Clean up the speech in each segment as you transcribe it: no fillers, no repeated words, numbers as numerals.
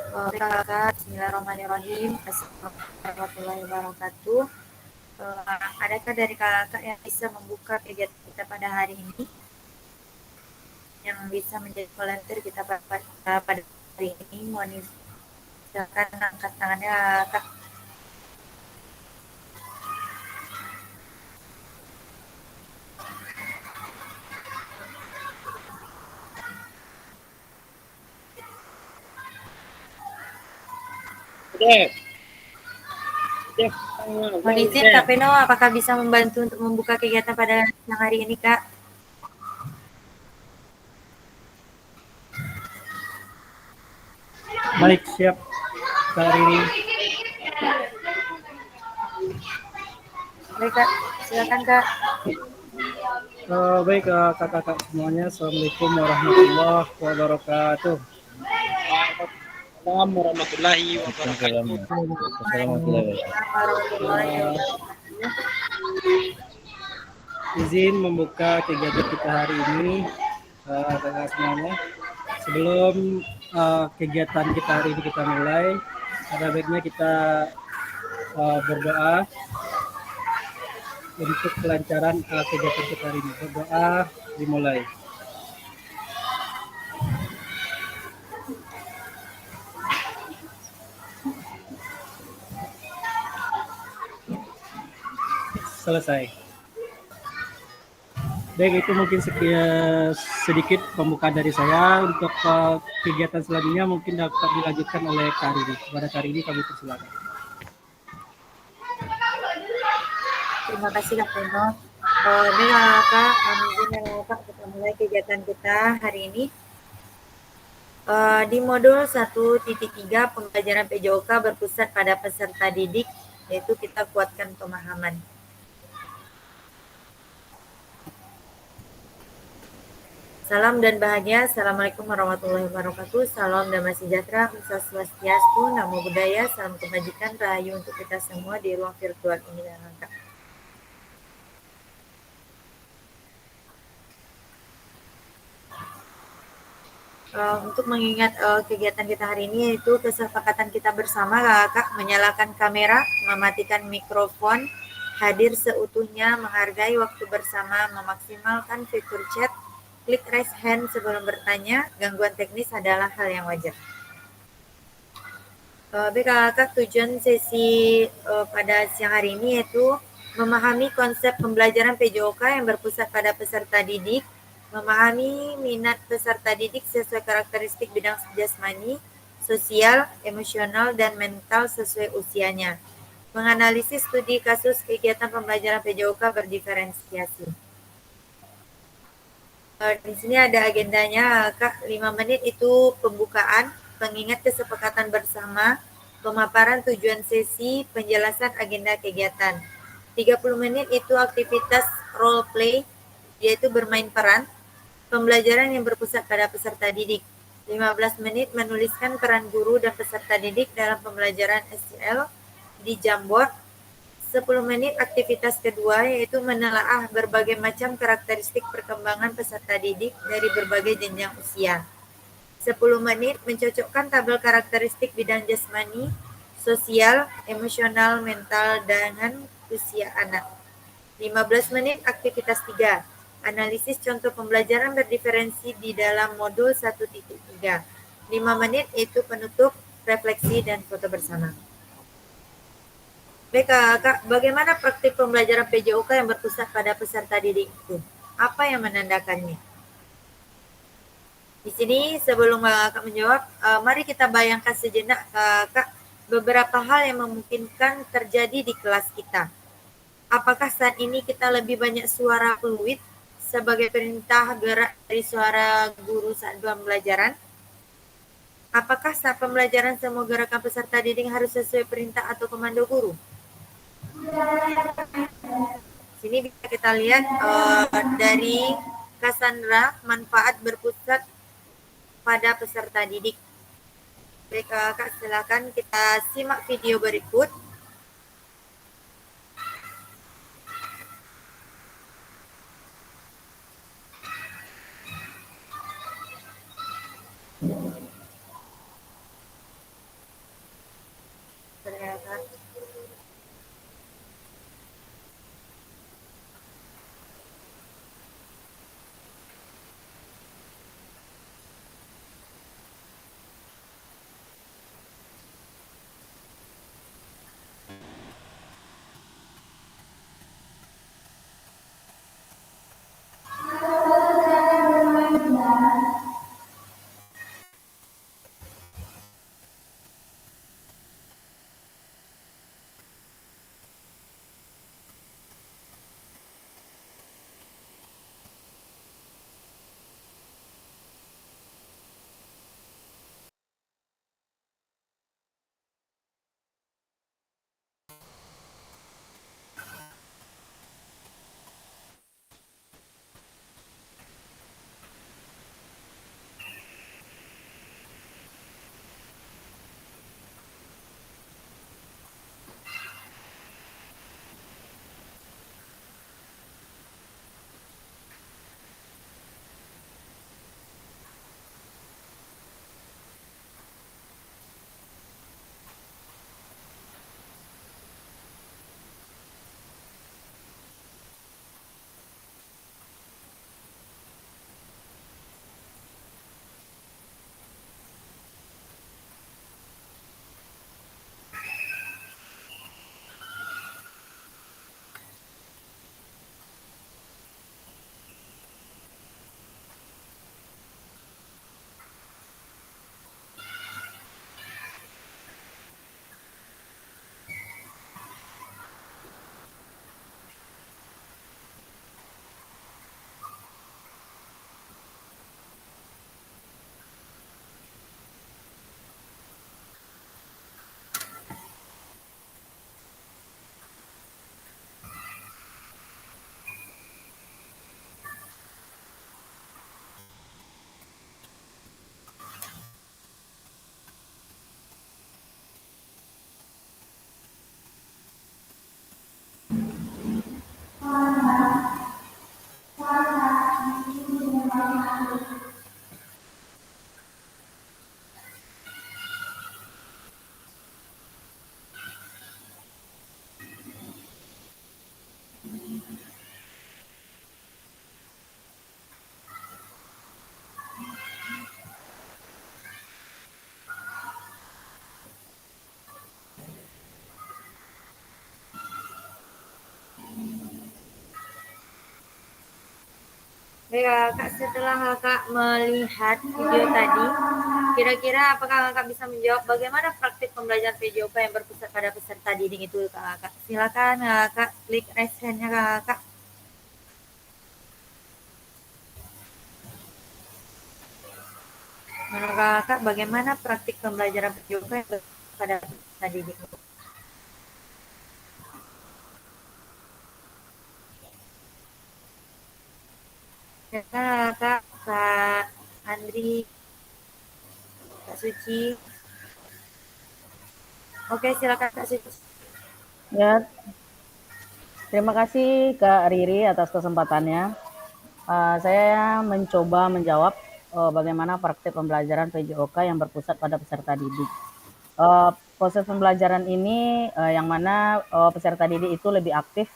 Kakak, Bismillahirrahmanirrahim. Assalamualaikum warahmatullahi wabarakatuh. Adakah dari kakak yang bisa membuka kegiatan kita pada hari ini, yang bisa menjadi volunteer kita pada hari ini? Mohon silakan angkat tangannya, kak. Mohon izin, Kak Peno, apakah bisa membantu untuk membuka kegiatan pada siang hari ini, Kak? Baik, siap Kak Riri. Baik, Kak. Silakan, Kak. Baik kakak-kakak semuanya, Assalamualaikum warahmatullahi wabarakatuh. Waalaikumsalam warahmatullahi wabarakatuh. Waalaikumsalam. Waalaikumsalam warahmatullahi Eh, wabarakatuh. izin membuka kegiatan kita hari ini, kakak semuanya. Sebelum kegiatan kita hari ini kita mulai, ada baiknya kita berdoa untuk kelancaran kegiatan kita hari ini. Berdoa dimulai. Selesai. Baik, itu mungkin sedikit pembukaan dari saya. Untuk kegiatan selanjutnya mungkin dapat dilanjutkan oleh Kak Riri. Kepada Kak Riri kami persilakan. Terima kasih, Kak Peno. Baiklah, Kak. Mohon izin ya, Kak, kita mulai kegiatan kita hari ini. Di modul 1.3 pembelajaran PJOK berpusat pada peserta didik, yaitu kita kuatkan pemahaman. Salam dan bahagia. Assalamualaikum warahmatullahi wabarakatuh. Salam damai sejahtera, Om Swastiastu, Namo Buddhaya, salam kebajikan, rahayu untuk kita semua di ruang virtual ini dan Kak. Untuk mengingat kegiatan kita hari ini, yaitu kesepakatan kita bersama, Kak, menyalakan kamera, mematikan mikrofon, hadir seutuhnya, menghargai waktu bersama, memaksimalkan fitur chat, klik raise hand sebelum bertanya, gangguan teknis adalah hal yang wajar. Baik, Kak, tujuan sesi pada siang hari ini yaitu memahami konsep pembelajaran PJOK yang berpusat pada peserta didik, memahami minat peserta didik sesuai karakteristik bidang jasmani, sosial, emosional, dan mental sesuai usianya. Menganalisis studi kasus kegiatan pembelajaran PJOK berdiferensiasi. Di sini ada agendanya, Kak. 5 menit itu pembukaan, pengingat kesepakatan bersama, pemaparan tujuan sesi, penjelasan agenda kegiatan. 30 menit itu aktivitas role play, yaitu bermain peran, pembelajaran yang berpusat pada peserta didik. 15 menit menuliskan peran guru dan peserta didik dalam pembelajaran SEL di Jamboard. 10 menit aktivitas kedua, yaitu menelaah berbagai macam karakteristik perkembangan peserta didik dari berbagai jenjang usia. 10 menit mencocokkan tabel karakteristik bidang jasmani, sosial, emosional, mental dengan usia anak. 15 menit aktivitas 3, analisis contoh pembelajaran berdiferensi di dalam modul 1.3. 5 menit itu penutup, refleksi, dan foto bersama. Baik, Kak, bagaimana praktik pembelajaran PJOK yang berpusat pada peserta didik itu? Apa yang menandakannya? Di sini sebelum Kak menjawab, mari kita bayangkan sejenak, Kak, beberapa hal yang memungkinkan terjadi di kelas kita. Apakah saat ini kita lebih banyak suara fluid sebagai perintah gerak dari suara guru saat pembelajaran? Apakah saat pembelajaran semua gerakan peserta didik harus sesuai perintah atau komando guru? Sini bisa kita lihat dari Cassandra, manfaat berpusat pada peserta didik. Baik, Kak, silakan kita simak video berikut. Baik Kak, setelah Kakak melihat video tadi, kira-kira apakah Kakak bisa menjawab bagaimana praktik pembelajaran PJOK yang berpusat pada peserta didik itu Kakak? Silakan Kak, klik raise hand-nya Kakak. Menurut Kakak, bagaimana praktik pembelajaran PJOK yang berpusat pada peserta didik? Kak, Kak Andri, Kak Suci. Oke, silakan Kak Suci. Ya, terima kasih Kak Riri atas kesempatannya. Saya mencoba menjawab bagaimana praktik pembelajaran PJOK yang berpusat pada peserta didik. Proses pembelajaran ini yang mana peserta didik itu lebih aktif.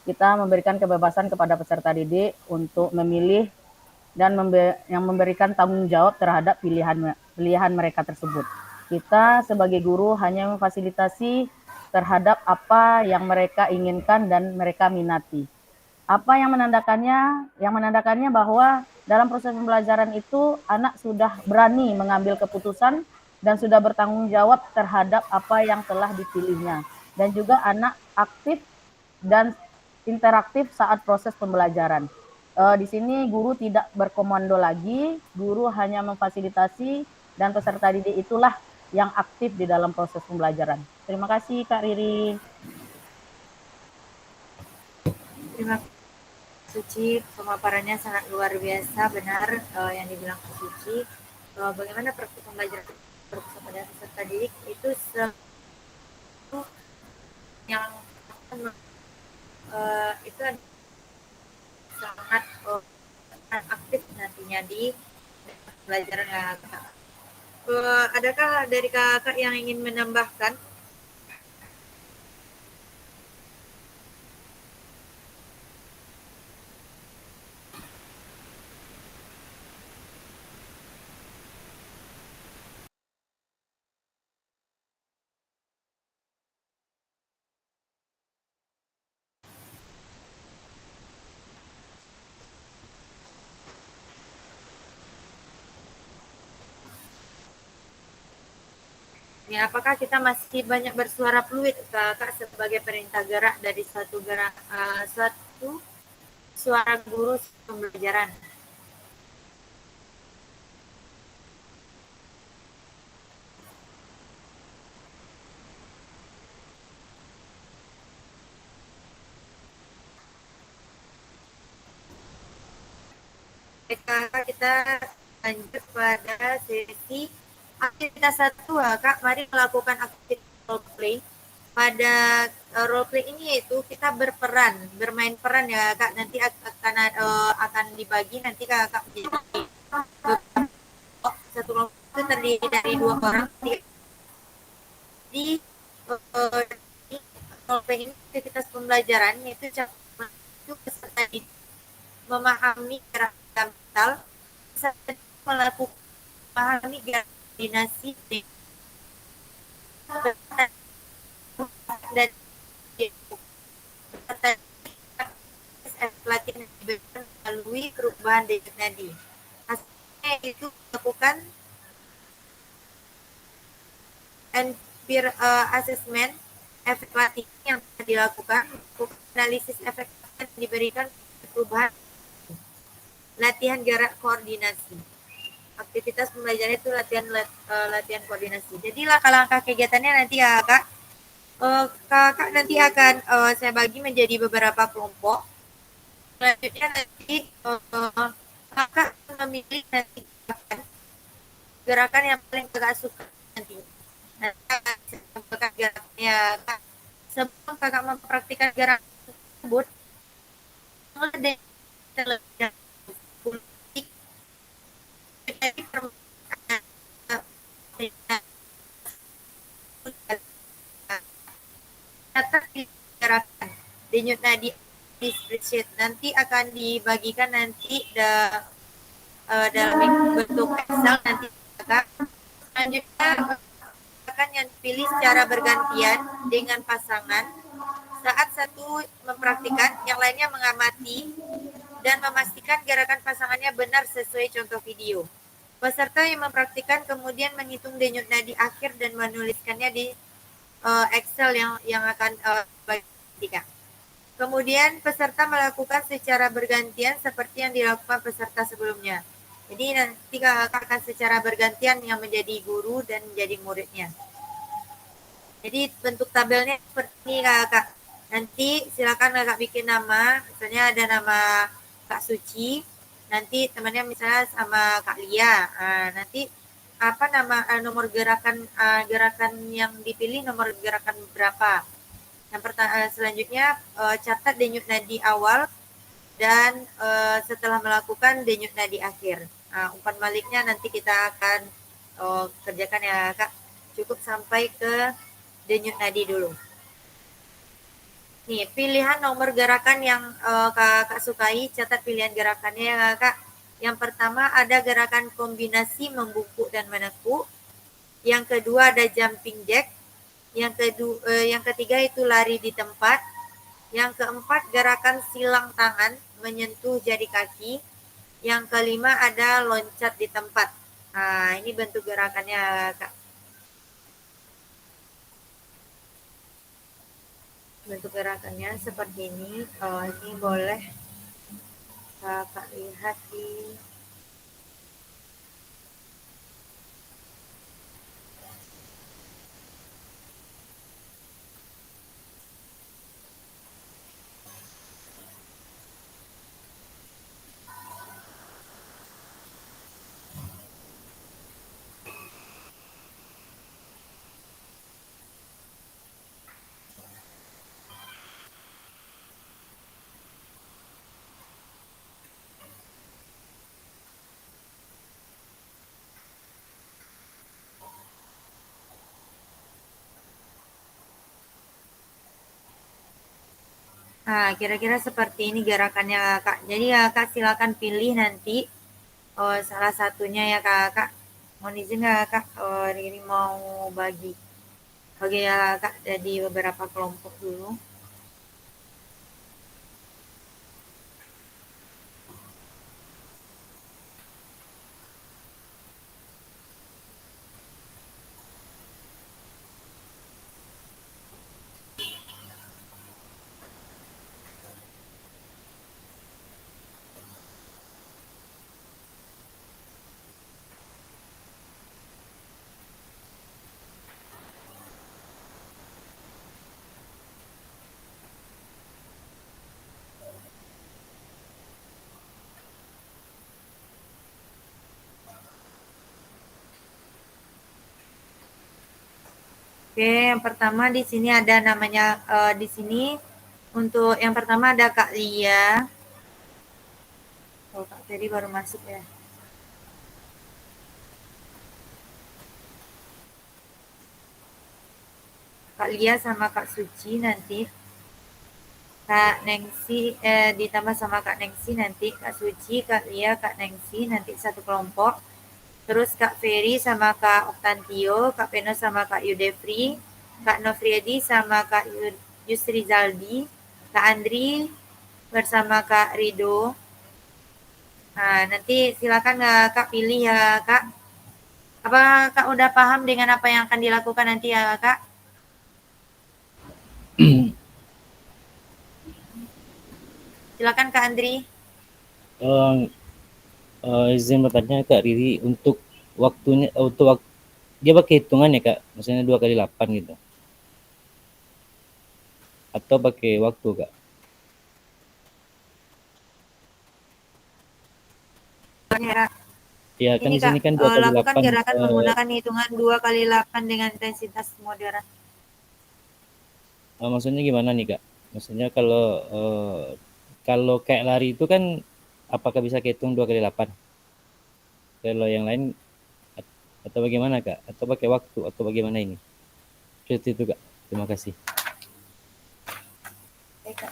Kita memberikan kebebasan kepada peserta didik untuk memilih dan yang memberikan tanggung jawab terhadap pilihan mereka tersebut. Kita sebagai guru hanya memfasilitasi terhadap apa yang mereka inginkan dan mereka minati. Apa yang menandakannya? Yang menandakannya bahwa dalam proses pembelajaran itu anak sudah berani mengambil keputusan dan sudah bertanggung jawab terhadap apa yang telah dipilihnya. Dan juga anak aktif dan interaktif saat proses pembelajaran. Di sini guru tidak berkomando lagi, guru hanya memfasilitasi dan peserta didik itulah yang aktif di dalam proses pembelajaran. Terima kasih Kak Riri. Terima kasih Suci, pemaparannya sangat luar biasa, benar yang dibilang Kak Suci. Bagaimana praktik pembelajaran berpusat pada peserta didik itu yang itu sangat aktif nantinya di pelajaran kakak. Adakah dari kakak yang ingin menambahkan? Ya, apakah kita masih banyak bersuara fluid kakak sebagai perintah gerak dari suatu suara guru pembelajaran? Kakak, kita lanjut pada sesi aktivitas 1 Kak. Mari melakukan aktivitas roleplay. Pada roleplay ini yaitu kita bermain peran ya Kak. Nanti akan dibagi nanti Kakak menjadi satu kelompok itu terdiri dari 2 orang. Di roleplay ini aktivitas pembelajaran yaitu peserta memahami gerakan mental, melakukan memahami koordinasi dan pelatihan diberikan melalui perubahan denyut nadi. Hasilnya itu melakukan assessment efek latihan yang telah dilakukan, analisis efek yang diberikan perubahan latihan gerak koordinasi. Aktivitas pembelajaran itu latihan koordinasi. Jadi langkah-langkah kegiatannya nanti ya Kak. Kakak nanti akan saya bagi menjadi beberapa kelompok. Selanjutnya nanti kakak memilih nanti gerakan yang paling kakak suka nanti. Nanti gerakannya Kak. Sebelum kakak mempraktikkan gerakan tersebut, mulai terlebih dahulu gerakan denyut nadi di spreadsheet nanti akan dibagikan nanti dalam bentuk Excel nanti Kak. Selanjutnya akan yang pilih secara bergantian dengan pasangan. Saat satu mempraktikkan, yang lainnya mengamati dan memastikan gerakan pasangannya benar sesuai contoh video. Peserta yang mempraktikkan kemudian menghitung denyut nadi akhir dan menuliskannya di Excel yang akan bagikan. Kemudian peserta melakukan secara bergantian seperti yang dilakukan peserta sebelumnya. Jadi nanti kakak akan secara bergantian yang menjadi guru dan menjadi muridnya. Jadi bentuk tabelnya seperti ini kakak. Nanti silakan kakak bikin nama, misalnya ada nama Kak Suci, nanti temannya misalnya sama Kak Lia. Nanti apa nama nomor gerakan yang dipilih, nomor gerakan berapa. Yang selanjutnya catat denyut nadi awal dan setelah melakukan denyut nadi akhir. Umpan baliknya nanti kita akan kerjakan ya Kak. Cukup sampai ke denyut nadi dulu. Nih, pilihan nomor gerakan yang kakak sukai, catat pilihan gerakannya ya Kak. Yang pertama ada gerakan kombinasi membungkuk dan menekuk. Yang kedua ada jumping jack. Yang ketiga itu lari di tempat. Yang keempat gerakan silang tangan menyentuh jari kaki. Yang kelima ada loncat di tempat. Ini bentuk gerakannya Kak. Bentuk gerakannya seperti ini. Ini boleh kakak lihat di kira-kira seperti ini gerakannya Kak. Jadi ya Kak silakan pilih nanti salah satunya ya Kak. Mohon izin nggak Kak, Riri mau bagi ya Kak jadi beberapa kelompok dulu. Oke, yang pertama di sini ada namanya di sini untuk yang pertama ada Kak Lia. Kak Ferry baru masuk ya. Kak Lia sama Kak Suci nanti. Kak Nengsi ditambah sama Kak Nengsi nanti. Kak Suci, Kak Lia, Kak Nengsi nanti satu kelompok. Terus Kak Ferry sama Kak Oktantio, Kak Peno sama Kak Yudefri, Kak Nofriedi sama Kak Yusri Zaldi, Kak Andri bersama Kak Rido. Nanti silakan Kak pilih ya Kak. Apa Kak udah paham dengan apa yang akan dilakukan nanti ya Kak? Silakan Kak Andri. Izin bertanya Kak Riri, untuk waktunya, dia pakai hitungan ya Kak? Maksudnya 2 kali 8 gitu? Atau pakai waktu Kak? Ya kan Ini di sini Kak, kan 2 kali 8. lakukan gerakan menggunakan hitungan 2 kali 8 dengan intensitas moderat. Maksudnya gimana nih Kak? Maksudnya kalau kayak lari itu kan apakah bisa kehitung 2 kali 8? Kalau yang lain atau bagaimana Kak? Atau pakai waktu atau bagaimana ini? Seperti itu Kak. Terima kasih. Oke, Kak.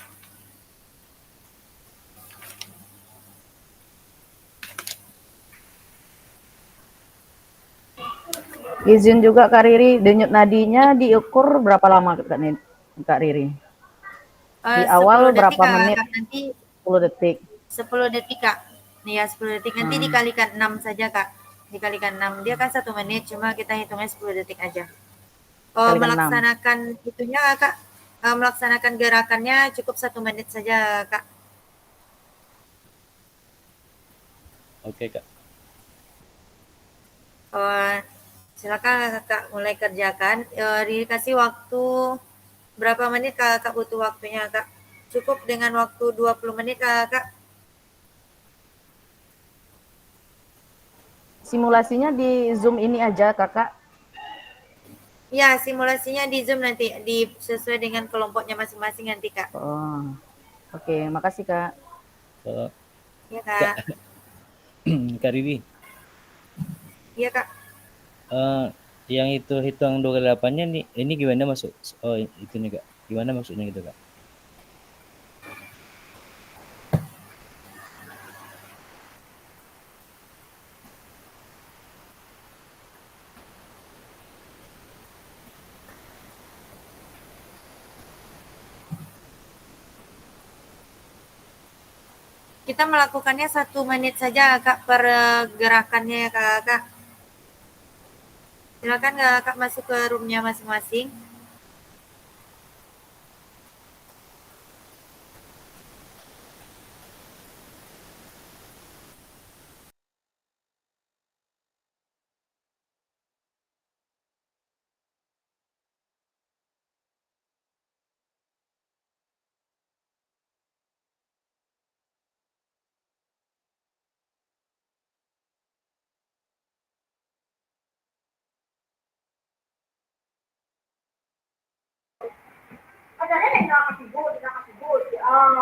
Izin juga Kak Riri, denyut nadinya diukur berapa lama Kak Riri? Di awal berapa menit? Kak, nanti 10 detik. 10 detik Kak. Nih ya 10 detik. Nanti dikalikan 6 saja Kak. Dikalikan 6. Dia kan 1 menit, cuma kita hitungnya 10 detik aja. Kalikan 6. Melaksanakan itunya Kak. Melaksanakan gerakannya cukup 1 menit saja Kak. Oke Kak. Silakan Kakak mulai kerjakan. Dikasih waktu berapa menit Kakak butuh waktunya Kak? Cukup dengan waktu 20 menit Kakak? Simulasinya di Zoom ini aja Kakak? Ya, simulasinya di Zoom nanti, sesuai dengan kelompoknya masing-masing nanti Kak. Oh, oke, makasih Kak. So, Ya Kak. Kak Riri, Iya Kak. yang itu hitung 2 kali 8-nya nih, ini gimana masuk? Oh itu nih Kak, gimana maksudnya gitu Kak? Kita melakukannya 1 menit saja Kak per gerakannya ya Kak. Silakan Kakak masuk ke roomnya masing-masing.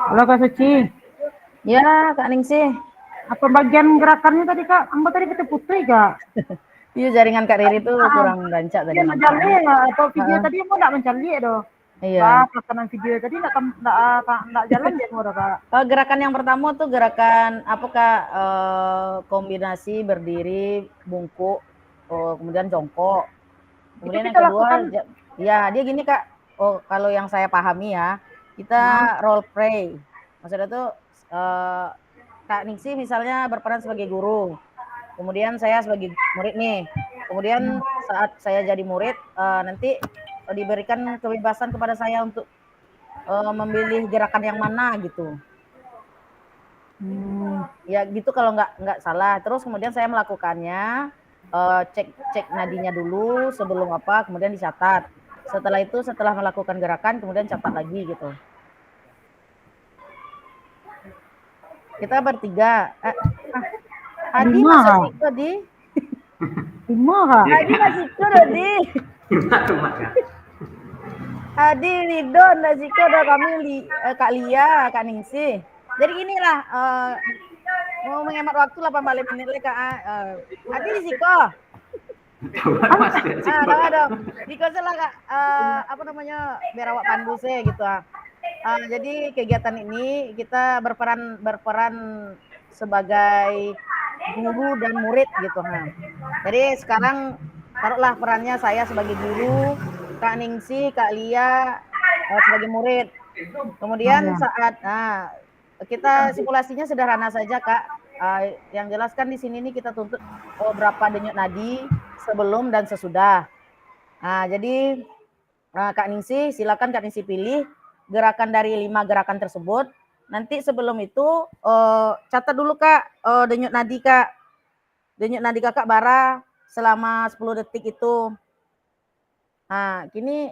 Halo Kak Suci, Ya Kak Ningsih, apa bagian gerakannya tadi Kak? Amba tadi kita putri Kak. iya jaringan Kak Riri tuh kurang rancak tadi Dia nampak. mencari atau video Heeh. tadi mau nggak mencari dong. Iya. Pelaksanaan video tadi nggak jalan dia mau Kak. Gerakan yang pertama tuh gerakan apa Kak? Kombinasi berdiri, bungkuk, kemudian jongkok. Kemudian Itu yang kita kedua, lakukan. ya dia gini Kak. Oh kalau yang saya pahami ya, kita role play. Maksudnya tuh Kak Ningsih misalnya berperan sebagai guru. Kemudian saya sebagai murid nih. Kemudian saat saya jadi murid, nanti diberikan kebebasan kepada saya untuk memilih gerakan yang mana gitu. Ya gitu kalau nggak salah. Terus kemudian saya melakukannya, cek nadinya dulu sebelum apa, kemudian dicatat. Setelah itu setelah melakukan gerakan kemudian catat lagi gitu. Kita bertiga. Adi Lima, masuk Kak. situ Adi. 5 Kak. Adi masih situ Adi. Adi, Ridho, Naziko, ada kami Kak Lia, Kak Ningsih. Jadi inilah mau menghemat waktu 8 menit Kak. Adi di Siko. Dong. Diko lah Kak. Apa namanya? Biar awak pandu sih gitu. Jadi kegiatan ini kita berperan sebagai guru dan murid gitu. Jadi sekarang taruhlah perannya saya sebagai guru, Kak Ningsih, Kak Lia sebagai murid. Kemudian saat kita simulasinya sederhana saja Kak. Yang jelaskan di sini nih kita tuntut berapa denyut nadi sebelum dan sesudah. Jadi Kak Ningsih silakan Kak Ningsih pilih gerakan dari 5 gerakan tersebut. Nanti sebelum itu catat dulu Kak denyut nadi Kak. Denyut nadi Kakak bara selama 10 detik itu. Kini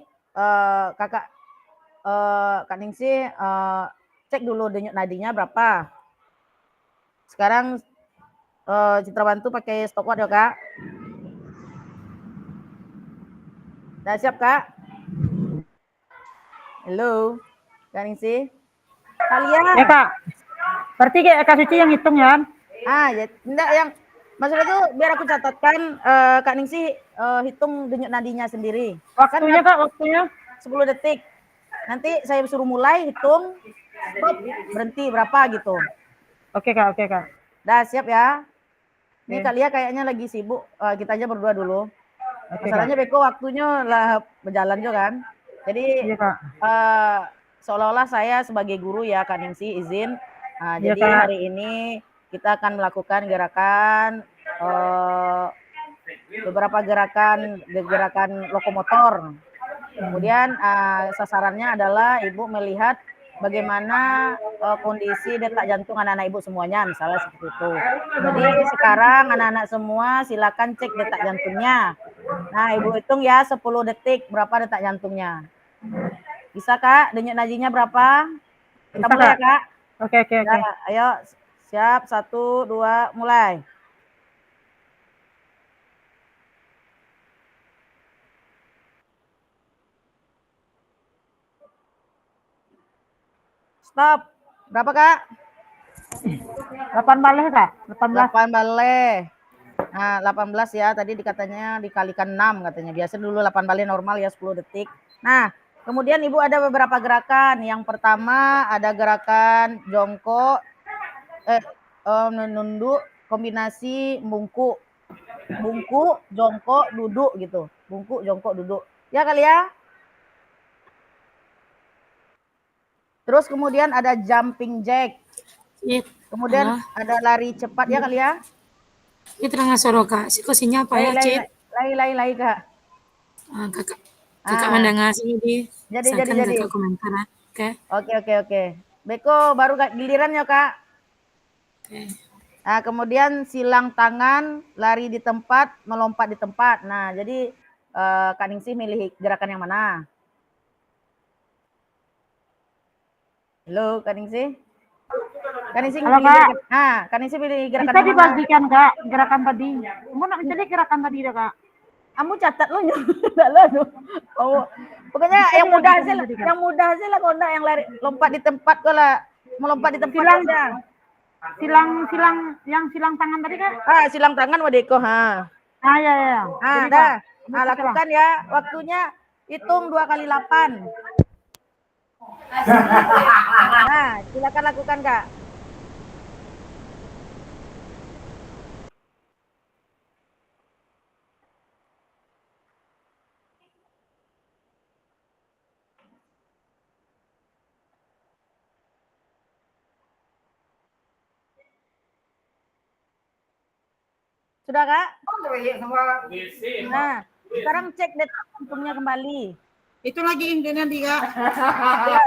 Kak Ningsih cek dulu denyut nadinya berapa. Sekarang Citra bantu pakai stopwatch ya Kak. Udah siap Kak? Halo, Kak Ningsih. Kalian? Ya Kak. Berarti Kak Suci yang hitung ya? Ya enggak yang maksudnya tuh biar aku catatkan Kak Ningsih hitung denyut nadinya sendiri. Waktunya Kak, waktunya 10 detik. Nanti saya suruh mulai hitung, stop, berhenti berapa gitu. Oke Kak. Dah siap ya. Ini Kak Lia kayaknya lagi sibuk. Kita aja berdua dulu. Masalahnya Beko waktunya lah berjalan juga kan. Jadi seolah-olah saya sebagai guru ya Kak Ningsih izin Nah, Iya, jadi Kak. hari ini kita akan melakukan gerakan beberapa gerakan lokomotor. Kemudian sasarannya adalah Ibu melihat bagaimana kondisi detak jantung anak-anak Ibu semuanya, misalnya seperti itu. Jadi sekarang anak-anak semua silakan cek detak jantungnya. Nah, Ibu hitung ya 10 detik berapa detak jantungnya. Bisa Kak? Denyut nadinya berapa? Kita Bisa, mulai ya Kak. Kak. Oke, oke, oke. Ya, ayo siap 1, 2, mulai. Stop. Berapa Kak? 8 balik, Kak. 18. 8 balik. Nah, 18 ya. Tadi dikatanya dikalikan 6 katanya. Biasa dulu 8 balik normal ya 10 detik. Nah, kemudian Ibu ada beberapa gerakan. Yang pertama ada gerakan jongkok, nunduk, kombinasi bungkuk. Bungkuk, jongkok, duduk gitu. Bungkuk, jongkok, duduk. Ya kali ya? Terus kemudian ada jumping jack. Kemudian ada lari cepat ya kali ya? Itu nggak suara Kak, sikosinya apa ya, Cip? Lai Kak. Kakak mendengar sini di Jadi. Kakak komentar. Oke. Oke. Beko baru giliran ya Kak. Oke. Nah, kemudian silang tangan, lari di tempat, melompat di tempat. Nah, jadi Kak Ningsih milih gerakan yang mana? Halo, Kak Ningsih? Kak Ningsih Halo, pilih Kak. Kak Ningsih pilih gerakan Bisa yang mana? dibagikan, Kak, gerakan tadi. Mau nak mencari gerakan tadi dah, Kak. Kamu catat lu enggak lu. Oh, pokoknya yang mudah aja lah kalau enggak yang lari lompat di tempat kok lah. Melompat di tempat aja. Silang tangan tadi, Kak. Silang tangan Wadeko, ha. Ya. Jadi, Dah. Kak, Lakukan ya. Waktunya hitung 2 kali 8. Nah, silakan lakukan, Kak. Sudah, Kak? Nah, sekarang cek detak jantungnya kembali. Itu lagi intinya nanti, Kak. Ya,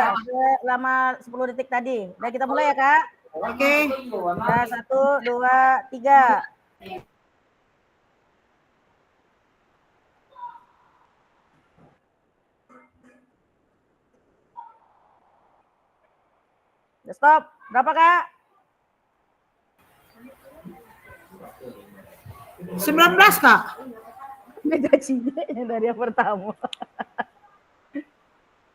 selama 10 detik tadi. Udah kita mulai ya, Kak? Oke. Nah, 1, 2, 3. Stop. Berapa, Kak? 19, Kak. Gajinya dari yang pertama.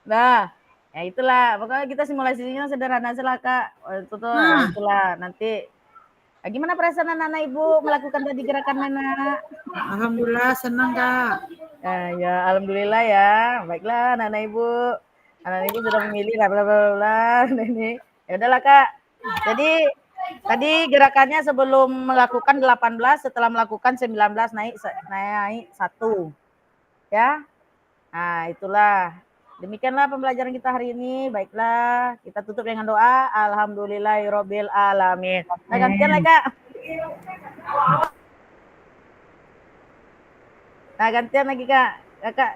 Nah, ya itulah. Pokoknya kita simulasinya sederhana saja, Kak. Itulah. Nanti gimana perasaan anak-anak Ibu melakukan tadi gerakan mana? Alhamdulillah senang, Kak. Ya, alhamdulillah ya. Baiklah anak-anak Ibu. Anak-anak Ibu sudah memilih bla ini. Ya udahlah, Kak. Jadi tadi gerakannya sebelum melakukan 18, setelah melakukan 19 naik 1. Ya. Nah, itulah. Demikianlah pembelajaran kita hari ini. Baiklah, kita tutup dengan doa. Alhamdulillahirabbil alamin. Nah, gantian lagi, Kak. Nah, gantian lagi, Kak.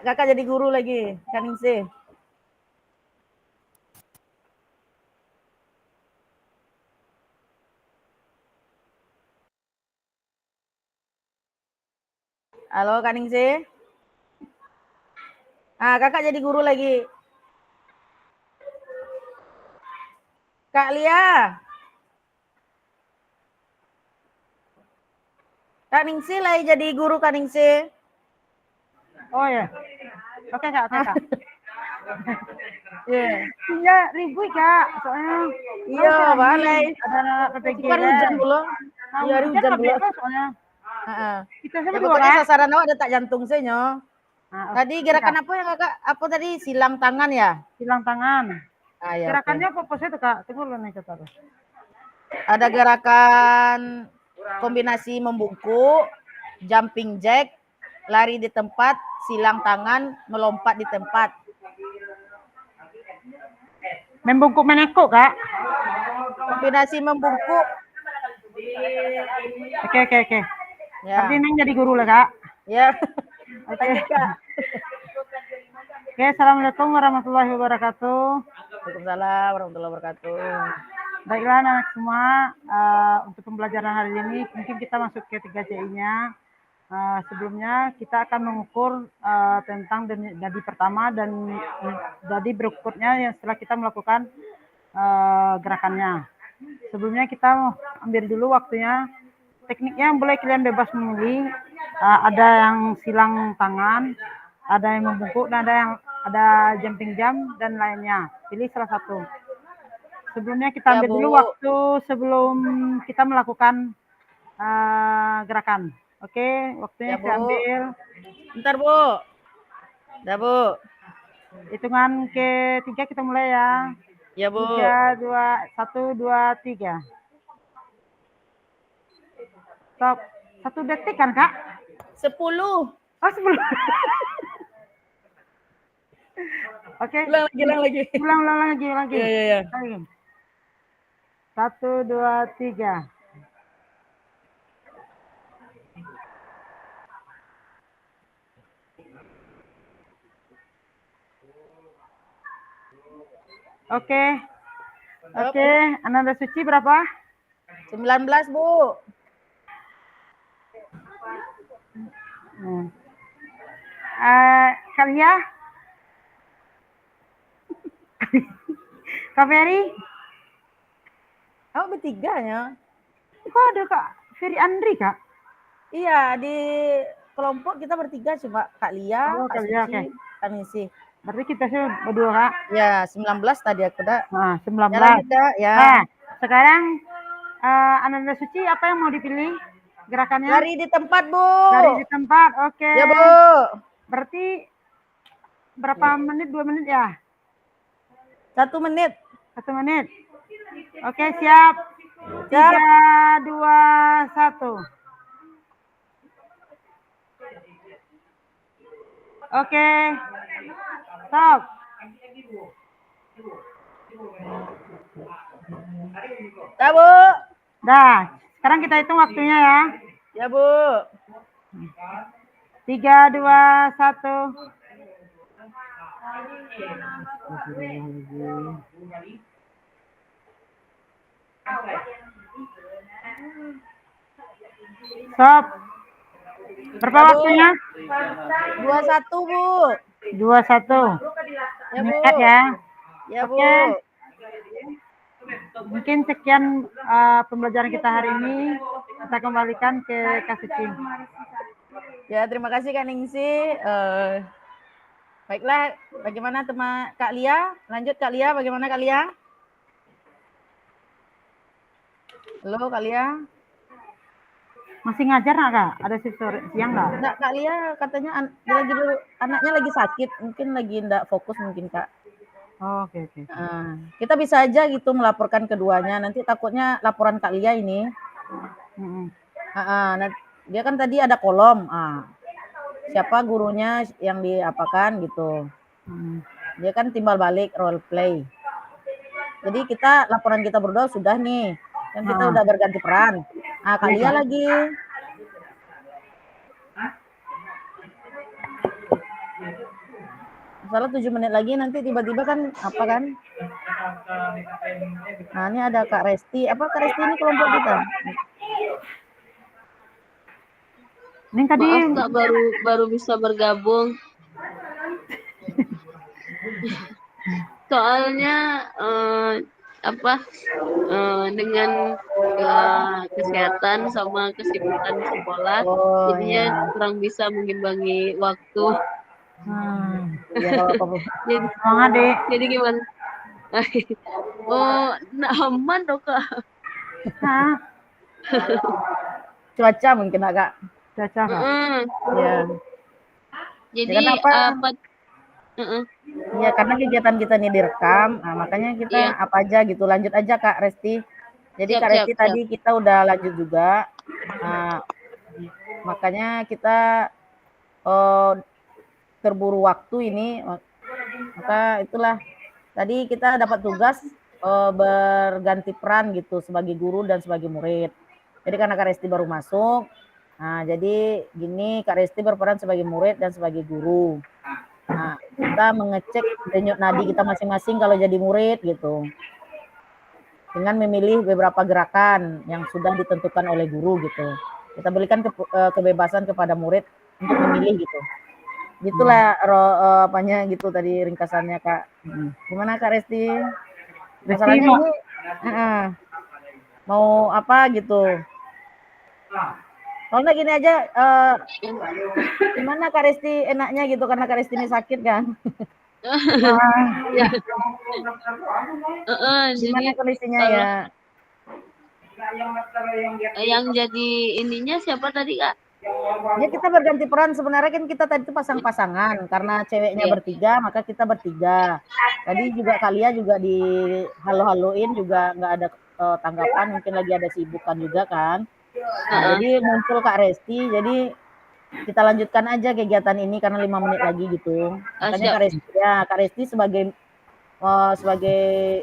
Kakak jadi guru lagi, Kak Ningsih. Halo, Kak Ningsih. Nah, Kakak jadi guru lagi. Kak Lia. Kak Ningsih lagi jadi guru, Kak Ningsih. Oh ya. Oke, Kak. Iya, ribut, Kak. Soalnya iya, balai. Ada PPG. Kan hujan dulu. Iya, hujan dulu. Soalnya. Kita sama Ya, dua, pokoknya Kak. sasaran awak detak jantung saya, nyo. Tadi gerakan apa yang Kakak? Apa tadi? Silang tangan ya? Silang tangan. Ya, Gerakannya apa itu, Kak? Tunggu dulu nih, Kak. Ada gerakan kombinasi membungkuk, jumping jack, lari di tempat, silang tangan, melompat di tempat. Membungkuk menekuk, Kak. Kombinasi membungkuk. Oke. Ya. Berarti Neng jadi guru lah, Kak. Ya. Oke. Lanjut, Kak. Oke, Assalamualaikum warahmatullahi wabarakatuh. Waalaikumsalam warahmatullahi wabarakatuh. Baiklah anak semua, untuk pembelajaran hari ini mungkin kita masuk ke 3CI-nya. Sebelumnya kita akan mengukur tentang dadi pertama dan dadi berikutnya yang setelah kita melakukan gerakannya. Sebelumnya kita ambil dulu waktunya. Tekniknya boleh kalian bebas memilih. Ada yang silang tangan, ada yang membungkuk, dan ada jumping jump dan lainnya. Pilih salah satu. Sebelumnya kita ambil dulu waktu sebelum kita melakukan gerakan. Oke, waktunya Ya, Bu. saya ambil. Bentar, Bu. Udah, Bu. Hitungan ketiga kita mulai ya. Ya, Bu. 3, 2, 1, 2, 3. Stop. 1 detik kan, Kak? 10. Oh, 10. Oke. Ulang lagi. Ulang lagi. Ya. 1, 2, 3. Oke, Ananda Suci berapa? 19, Bu. Kalia? Kak Ferry? Oh, bertiga ya? Kok ada Kak Ferry Andri, Kak? Iya, di kelompok kita bertiga cuma Kak Lia, Kak Lia, Suci, Kak Ningsih. Berarti kita sih berdua, Kak? Ya, 19 tadi aku udah. Nah, 19. Jalan kita, ya. Nah, sekarang Ananda Suci apa yang mau dipilih gerakannya? Lari di tempat, Bu. Lari di tempat, oke. Ya, Bu. Berarti berapa menit? 2 menit ya? 1 menit. 1 menit. Oke, siap. 3, 2, 1. Oke. Stop. Dah, Bu. Dah. Sekarang kita hitung waktunya ya. Ya, Bu. 3, 2, 1. Stop. Berapa waktunya? 21, Bu. 21. Ya, Bu. Ingat ya. Ya, Bu. Oke. Mungkin sekian pembelajaran kita hari ini. Kita kembalikan ke Kak Suci. Ya, terima kasih Kak Ningsih. Baiklah, bagaimana teman Kak Lia? Lanjut Kak Lia, bagaimana Kak Lia? Halo Kak Lia? Masih ngajar nggak, Kak? Ada shift siang nggak? Enggak, Kak Lia katanya anaknya lagi sakit, mungkin lagi enggak fokus mungkin Kak. Oh, oke. Kita bisa aja gitu melaporkan keduanya. Nanti takutnya laporan Kak Lia ini. Dia kan tadi ada kolom. Siapa gurunya yang diapakan gitu. Dia kan timbal balik role play. Jadi kita laporan kita berdua sudah nih. Kan kita udah berganti peran. Kak Lia lagi. Salah 7 menit lagi nanti tiba-tiba kan apa kan? Nah, ini ada Kak Resti. Apa Kak Resti ini kelompok kita? Ini tadi Maaf Kak, baru bisa bergabung. Soalnya dengan kesehatan sama kesibukan di sekolah, jadinya kurang bisa mengimbangi waktu. Jadi gimana? Aman dong Kak. Cuaca mungkin Kak. Cuaca Kak. Ya. Jadi ya karena kegiatan kita ini direkam, makanya kita apa aja gitu, lanjut aja Kak Resti. Jadi Kak Resti tadi kita udah lanjut juga, makanya kita terburu waktu ini, maka itulah tadi kita dapat tugas berganti peran gitu sebagai guru dan sebagai murid. Jadi karena Kak Resti baru masuk, nah jadi gini, Kak Resti berperan sebagai murid dan sebagai guru. Nah, kita mengecek denyut nadi kita masing-masing kalau jadi murid gitu. Dengan memilih beberapa gerakan yang sudah ditentukan oleh guru gitu. Kita berikan kebebasan kepada murid untuk memilih gitu. Gitulah apanya gitu tadi ringkasannya Kak. Gimana Kak Resti? Masalahnya ini mau apa gitu. Kalau gini aja, gimana Kak Resti enaknya gitu karena Kak Resti ini sakit kan? Gimana kondisinya ya? Yang jadi ininya siapa tadi Kak? Ya kita berganti peran sebenarnya kan kita tadi itu pasang-pasangan karena ceweknya bertiga maka kita bertiga. Tadi juga Kalia juga di halo-haloin juga nggak ada tanggapan mungkin lagi ada sibukan juga kan. Nah, jadi muncul Kak Resti, jadi kita lanjutkan aja kegiatan ini karena 5 menit lagi gitu. Makanya Kak Resti sebagai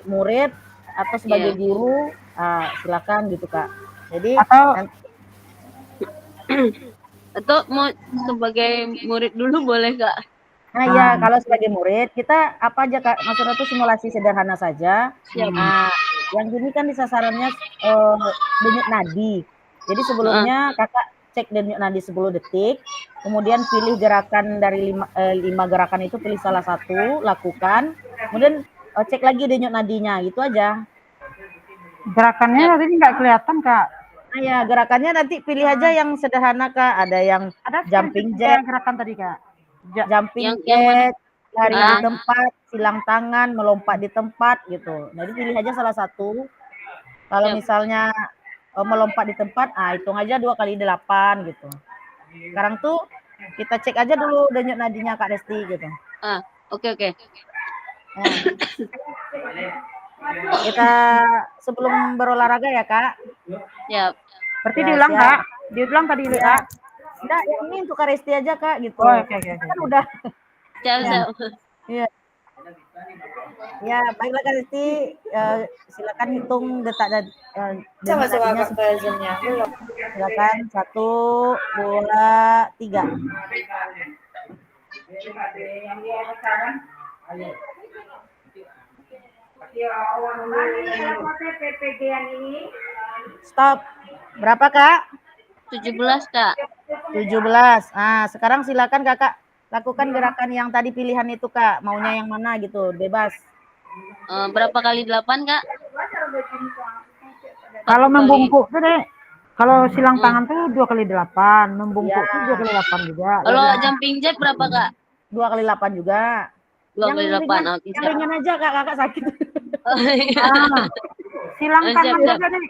murid atau sebagai guru, silakan gitu Kak. Jadi atau mau sebagai murid dulu boleh Kak? Nah ya kalau sebagai murid kita apa aja Kak, maksudnya itu simulasi sederhana saja. Nah, yang gini kan disasarannya denyut nadi. Jadi sebelumnya Kakak cek denyut nadi 10 detik, kemudian pilih gerakan dari 5 gerakan itu, pilih salah satu, lakukan, kemudian cek lagi denyut nadinya, gitu aja. Gerakannya tadi nggak kelihatan Kak. Nah ya gerakannya nanti pilih aja yang sederhana Kak, ada yang jumping jack, gerakan tadi Kak. Jumping jack, lari di tempat, silang tangan, melompat di tempat gitu. Jadi pilih aja salah satu. Kalau misalnya melompat di tempat, hitung aja 2 kali 8 gitu. Sekarang tuh kita cek aja dulu denyut nadinya Kak Resti gitu. Oke. Nah, kita sebelum berolahraga ya Kak. Ya. Berarti diulang Kak. Diulang tadi Kak. Enggak, yang ini untuk Kak Resti aja Kak gitu. Oke. Kan udah. Iya. Ya, baiklah Kak Resti, silakan hitung detak dan Sama-sama ke Zoom-nya. Silakan 1, 2, 3. Stop. Berapa Kak? 17 Kak. 17. Nah, sekarang silakan Kakak lakukan gerakan yang tadi pilihan itu Kak. Maunya yang mana gitu, bebas. Berapa kali 8 Kak? Kalau membungkuk tuh deh. Kalau silang tangan tuh 2 kali 8, membungkuk tuh 2 kali 8 juga. Kalau jumping jack berapa Kak? 2 kali 8 juga. 2 kali 8. Yang ringan aja Kak, Kakak sakit. Silang tangan juga deh.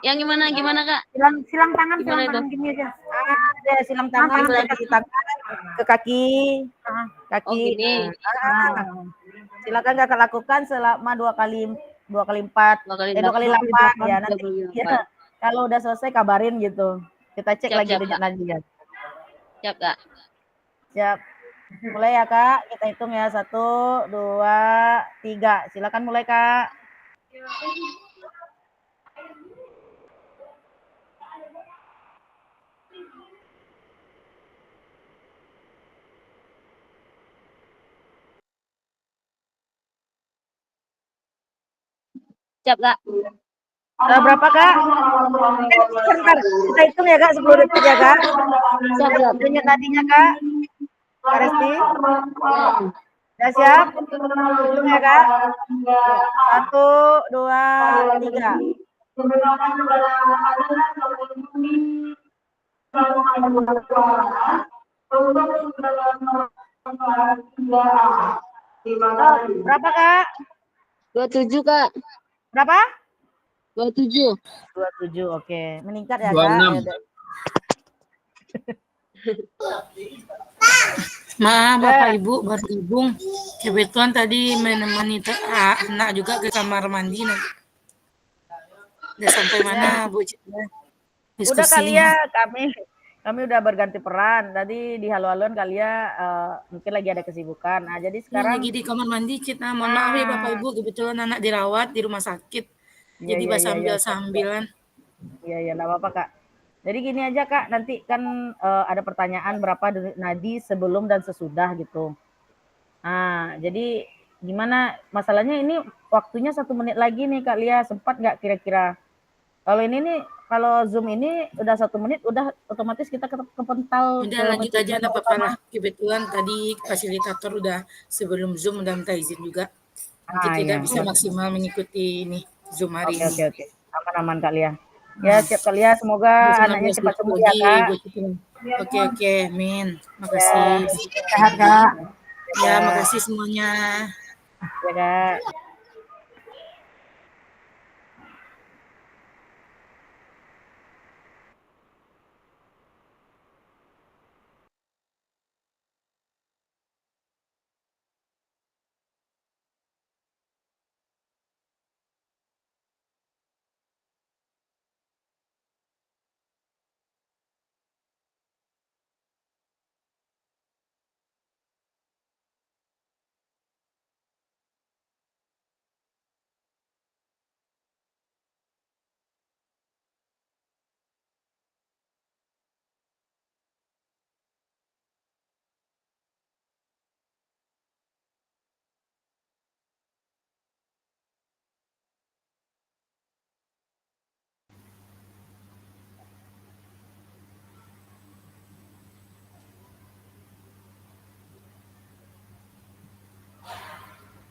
Yang gimana Kak? Silang tangan gini aja. Ada silang tangan dari tangan ke kaki. Kaki. Gini. Silakan Kakak lakukan selama 2 kali 4. 2 kali 8 ya nanti. Ya, kalau udah selesai kabarin gitu. Kita cek lagi denyut nadi ya. Siap Kak. Siap. Mulai ya Kak, kita hitung ya 1, 2, 3. Silakan mulai Kak. Siap Kak. Berapa Kak? Sebentar, kita hitung ya Kak 10 detik ya Kak. Siap Kak. Denyut nadinya Kak. Kak Resti. Udah siap? Hitung ya Kak. 1, 2, 3. Berapa Kak? 27 Kak. Berapa? 27. 27, oke. Meningkat ya Kak. 26. Maaf Bapak Ibu bergabung. Kebetulan tadi menemani anak juga ke kamar mandi. Udah sampai mana Bu? Udah kali ya, kami udah berganti peran. Tadi di halo-haloan kali ya mungkin lagi ada kesibukan. Nah, jadi Ini sekarang lagi di kamar mandi, Cita. Mohon maaf ya Bapak Ibu, kebetulan anak dirawat di rumah sakit. Iya, Jadi iya, iya, iya, sambil-sambilan. iya, iya, enggak apa-apa, Kak. Jadi gini aja, Kak, nanti kan ada pertanyaan berapa denyut nadi sebelum dan sesudah gitu. Nah, jadi gimana masalahnya ini waktunya 1 menit lagi nih Kak Lia, sempat nggak kira-kira? Kalau ini nih, kalau Zoom ini udah 1 menit, udah otomatis kita kepental Udah ke lanjut aja, menu enggak apa-apa utama. lah. Kebetulan tadi fasilitator udah sebelum Zoom udah minta izin juga. Nanti Ah, tidak iya. bisa maksimal mengikuti ini Zoom hari Oke, ini. oke, oke. Aman-aman Kak Lia. Ya, siap Kak Lia. Semoga anaknya 19 cepat detik sembuh ya, lagi, Kak. Bu Citra. Oke, Min. Ya, Makasih. Sehat, Kak. Ya, ya, makasih semuanya. ya Kak.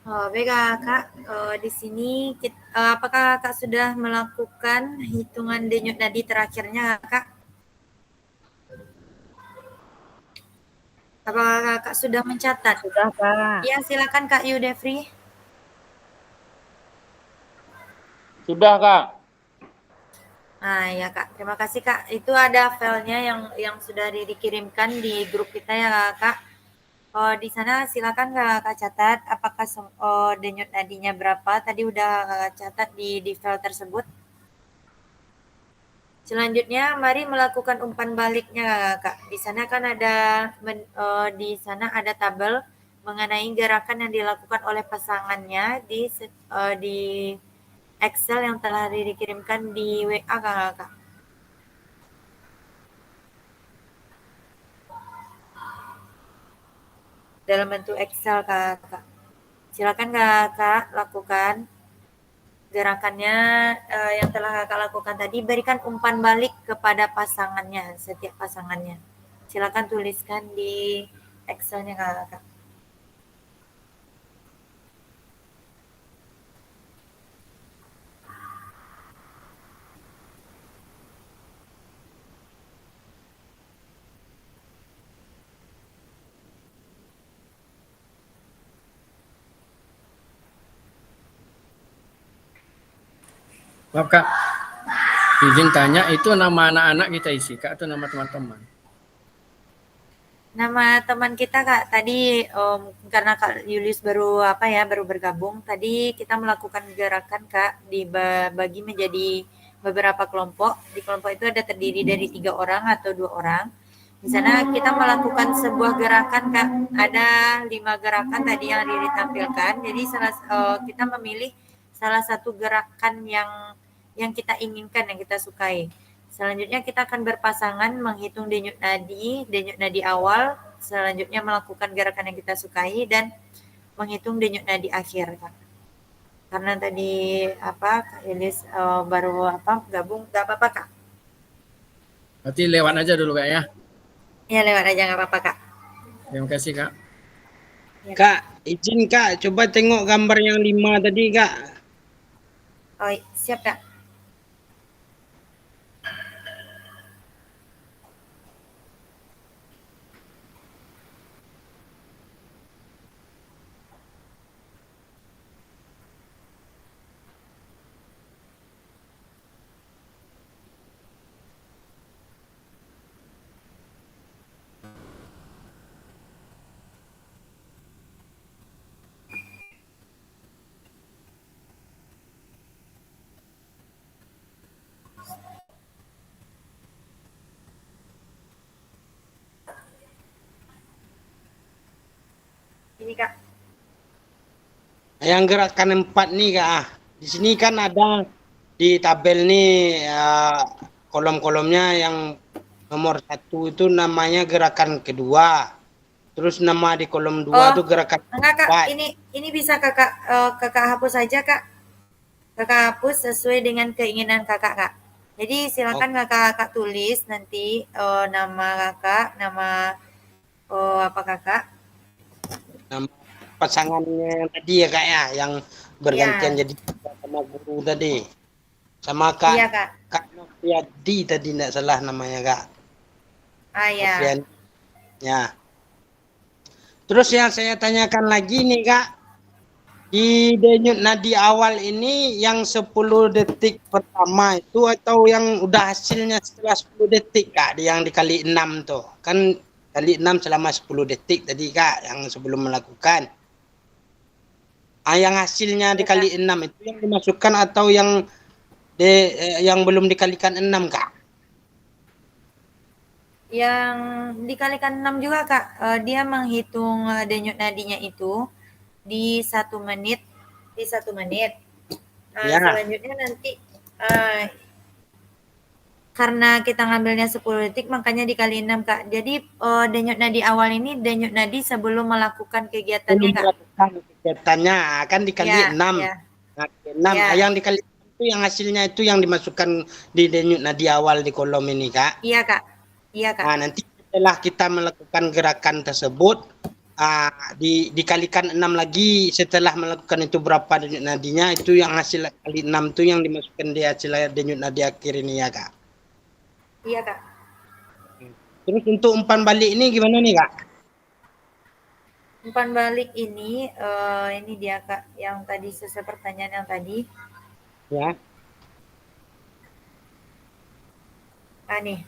Baik Kak, di sini apakah Kak sudah melakukan hitungan denyut nadi terakhirnya Kak? Apakah Kakak sudah mencatat? Sudah, Kak. Iya, silakan Kak Yudefri. Sudah, Kak. Nah, ya Kak, terima kasih Kak. Itu ada filenya yang sudah dikirimkan di grup kita ya Kak. Di sana silakan Kak catat apakah denyut nadinya berapa. Tadi udah Kakak catat di file tersebut. Selanjutnya, mari melakukan umpan baliknya Kak. Di sana kan ada di sana ada tabel mengenai gerakan yang dilakukan oleh pasangannya di Excel yang telah dikirimkan di WA Kak. Dalam bentuk Excel Kak. Silakan Kak lakukan gerakannya yang telah Kakak lakukan tadi, berikan umpan balik kepada pasangannya, setiap pasangannya. Silakan tuliskan di Excel-nya Kakak. Maaf Kak, izin tanya itu nama anak-anak kita isi Kak atau nama teman-teman? Nama teman kita Kak, tadi karena Kak Julius baru baru bergabung, tadi kita melakukan gerakan Kak dibagi menjadi beberapa kelompok. Di kelompok itu ada terdiri dari 3 orang atau 2 orang. Di sana kita melakukan sebuah gerakan Kak, ada 5 gerakan tadi yang ditampilkan. Jadi kita memilih salah satu gerakan yang kita inginkan, yang kita sukai. Selanjutnya kita akan berpasangan menghitung denyut nadi awal, selanjutnya melakukan gerakan yang kita sukai dan menghitung denyut nadi akhir Kak. Karena tadi Kak Elis baru gabung, nggak apa-apa Kak. Berarti lewat aja dulu Kak ya. Ya lewat aja nggak apa-apa Kak. Terima kasih Kak. Ya, Kak, izin Kak, coba tengok gambar yang 5 tadi, Kak. Oh, siap Kak. sini Kak. Yang gerakan 4 nih Kak. Di sini kan ada di tabel nih kolom-kolomnya yang nomor 1 itu namanya gerakan kedua. Terus nama di kolom 2 Oh, itu gerakan enggak Kak, 4. ini bisa Kakak hapus aja Kak. Kakak hapus sesuai dengan keinginan Kakak Kak. Jadi silakan Kakak tulis nanti nama Kakak, nama apa Kakak? Nama pasangannya yang tadi ya Kak ya, yang bergantian Iya. jadi sama guru tadi. Sama Kak Iya Kak. Kak Noviadi tadi tidak salah namanya Kak. Ah ya. Noviadi. Ya. Terus yang saya tanyakan lagi nih Kak, di denyut nadi awal ini yang 10 detik pertama itu atau yang udah hasilnya setelah 10 detik Kak, yang dikali 6 tuh. Kan kali 6 selama 10 detik tadi Kak, yang sebelum melakukan. Yang hasilnya dikali 6 itu yang dimasukkan atau yang belum dikalikan 6 Kak? Yang dikalikan 6 juga Kak. Dia menghitung denyut nadinya itu di 1 menit. Ya. Selanjutnya nanti karena kita ngambilnya 10 detik makanya dikali 6 Kak. Jadi denyut nadi awal ini denyut nadi sebelum melakukan kegiatannya Kak. Melakukan kegiatannya kan dikali Ya, 6. ya. Nah, 6 Ya. yang dikali itu yang hasilnya itu yang dimasukkan di denyut nadi awal di kolom ini Kak. Iya Kak. Iya Kak. Nah, nanti setelah kita melakukan gerakan tersebut dikalikan 6 lagi, setelah melakukan itu berapa denyut nadinya, itu yang hasil kali 6 itu yang dimasukkan di hasil denyut nadi akhir ini ya Kak. Iya Kak. Terus untuk umpan balik ini gimana nih Kak? Umpan balik ini dia Kak, yang tadi sesuai pertanyaan yang tadi. Ya. Nih.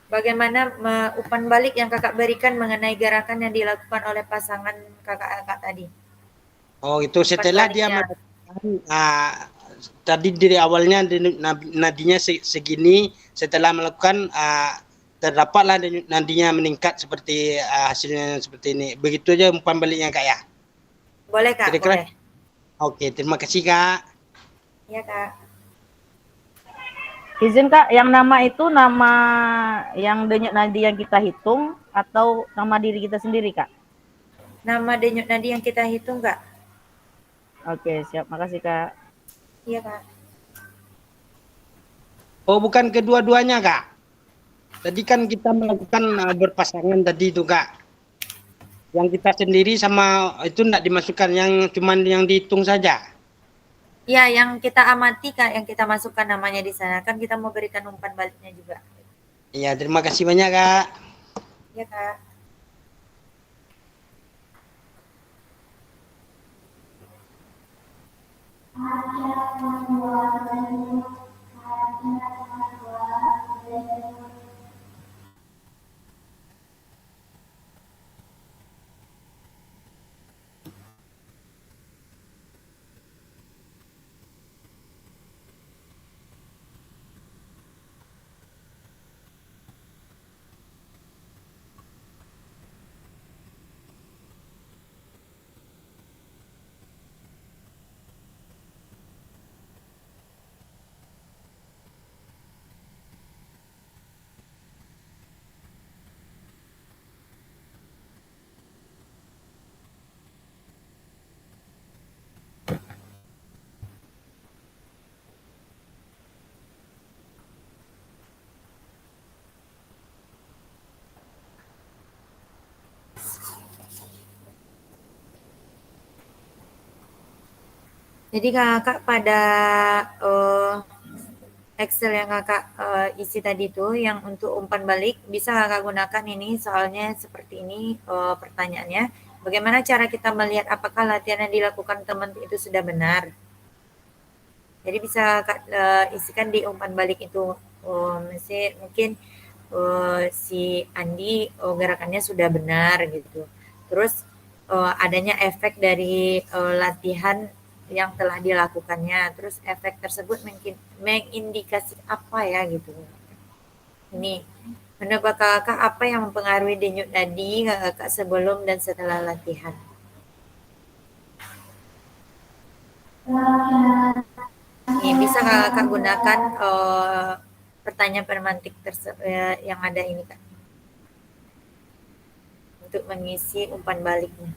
Bagaimana umpan balik yang Kakak berikan mengenai gerakan yang dilakukan oleh pasangan Kakak tadi? Oh, itu setelah dia melakukan tadi dari awalnya nadinya segini, setelah melakukan terdapatlah nadinya meningkat seperti hasilnya seperti ini. Begitu aja umpan baliknya Kak ya? Boleh Kak, Kira-kira? boleh. Oke, terima kasih Kak. Iya Kak. Izin Kak, yang nama itu nama yang denyut nadi yang kita hitung atau nama diri kita sendiri Kak? Nama denyut nadi yang kita hitung Kak. Oke, siap. Makasih Kak. Iya Kak. Oh, bukan kedua-duanya Kak? Tadi kan kita melakukan berpasangan tadi itu Kak. Yang kita sendiri sama itu enggak dimasukkan, yang cuman yang dihitung saja. Ya, yang kita amati Kak, yang kita masukkan namanya di sana, kan kita mau berikan umpan baliknya juga. Iya, terima kasih banyak Kak. Iya Kak. Jadi Kakak pada Excel yang Kakak isi tadi itu, yang untuk umpan balik, bisa Kakak gunakan ini, soalnya seperti ini pertanyaannya. Bagaimana cara kita melihat apakah latihan yang dilakukan teman itu sudah benar? Jadi bisa Kak isikan di umpan balik itu. Mungkin si Andi gerakannya sudah benar gitu. Terus adanya efek dari latihan yang telah dilakukannya, terus efek tersebut mengindikasi apa ya gitu. Ini menurut Kakak apa yang mempengaruhi denyut nadi Kakak sebelum dan setelah latihan? Ini bisa kakak gunakan pertanyaan pemantik yang ada ini kak untuk mengisi umpan baliknya.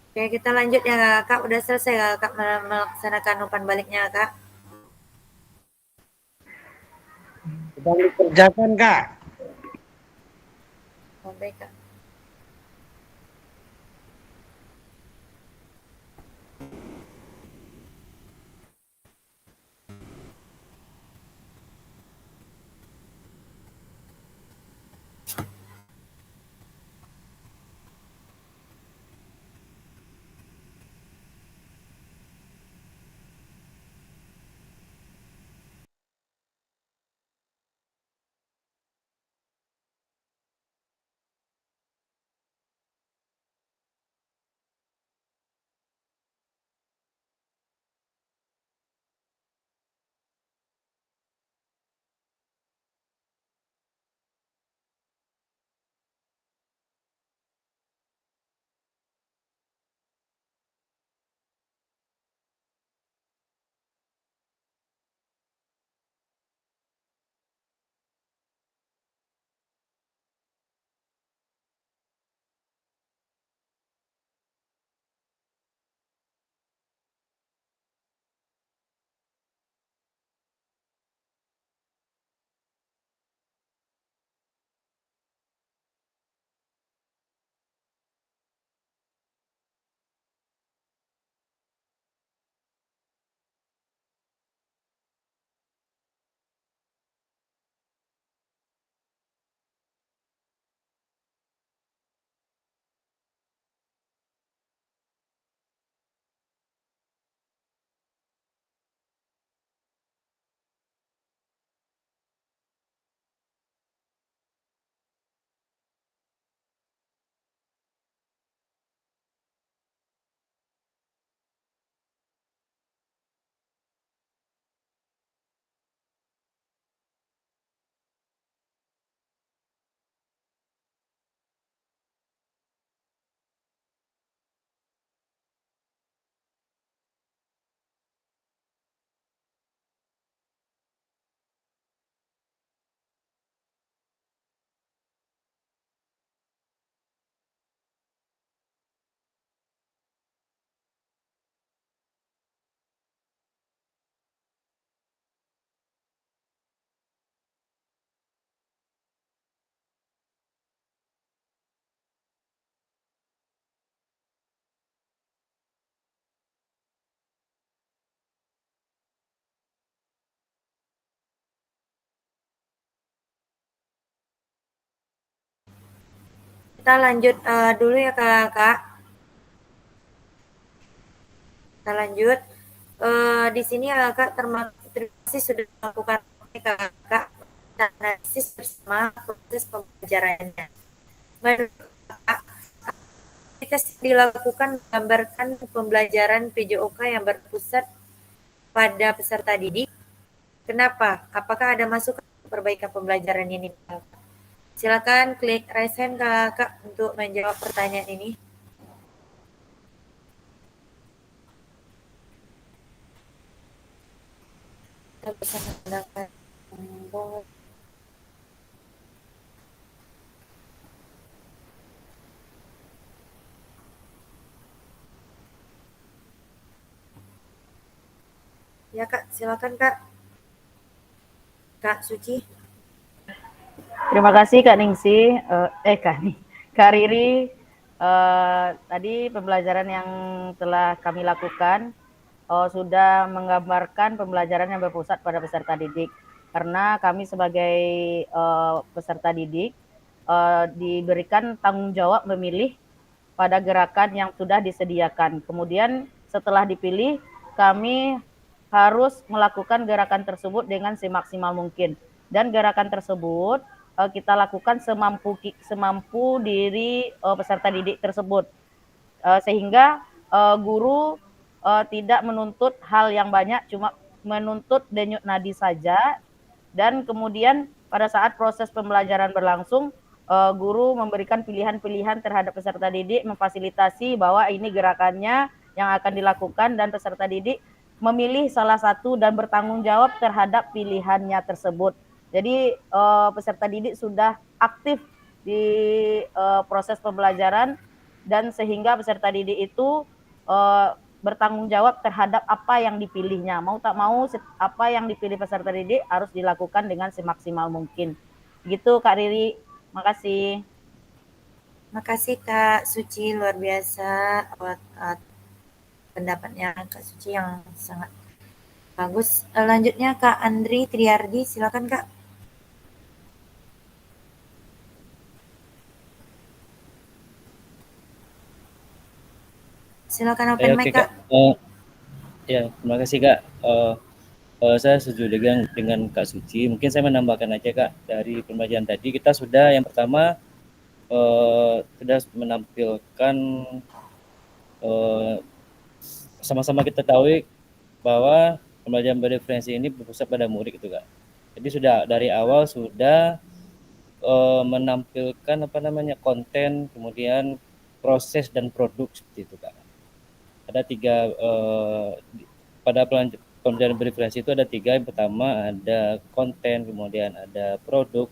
Oke, kita lanjut ya kak. Udah selesai kak melaksanakan umpan baliknya kak? Sedang dikerjakan kak. Oh, baik kak. Kita lanjut dulu ya kak. Kita lanjut. Di sini kak terima kasih sudah melakukan kakak analisis bersama proses pembelajarannya. Menurut kakak, aktivitas dilakukan menggambarkan pembelajaran PJOK yang berpusat pada peserta didik. Kenapa? Apakah ada masukan perbaikan pembelajaran ini? Silakan klik raise hand kakak untuk menjawab pertanyaan ini. Kita bisa menggunakan tombol. Ya kak, silakan kak. Kak Suci. Terima kasih Kak Ningsi, Kak Riri. Tadi pembelajaran yang telah kami lakukan sudah menggambarkan pembelajaran yang berpusat pada peserta didik. Karena kami sebagai peserta didik diberikan tanggung jawab memilih pada gerakan yang sudah disediakan. Kemudian setelah dipilih, kami harus melakukan gerakan tersebut dengan semaksimal mungkin. Dan gerakan tersebut kita lakukan semampu diri peserta didik tersebut, sehingga guru tidak menuntut hal yang banyak, cuma menuntut denyut nadi saja. Dan kemudian pada saat proses pembelajaran berlangsung, guru memberikan pilihan-pilihan terhadap peserta didik, memfasilitasi bahwa ini gerakannya yang akan dilakukan, dan peserta didik memilih salah satu dan bertanggung jawab terhadap pilihannya tersebut. Jadi peserta didik sudah aktif di proses pembelajaran, dan sehingga peserta didik itu bertanggung jawab terhadap apa yang dipilihnya. Mau tak mau apa yang dipilih peserta didik harus dilakukan dengan semaksimal mungkin. Gitu Kak Riri, makasih. Makasih Kak Suci, luar biasa buat pendapatnya Kak Suci yang sangat bagus. Lanjutnya Kak Andri Triardi, silakan Kak. Silakan open mic Kak. Ya, terima kasih Kak. Saya setuju dengan Kak Suci. Mungkin saya menambahkan aja Kak, dari pembelajaran tadi kita sudah yang pertama sudah menampilkan sama-sama kita tahu bahwa pembelajaran berreferensi ini berpusat pada murid itu Kak. Jadi sudah dari awal sudah menampilkan konten, kemudian proses dan produk seperti itu Kak. Ada 3 pada pembelajaran berreferensi itu ada 3. Yang pertama ada konten, kemudian ada produk,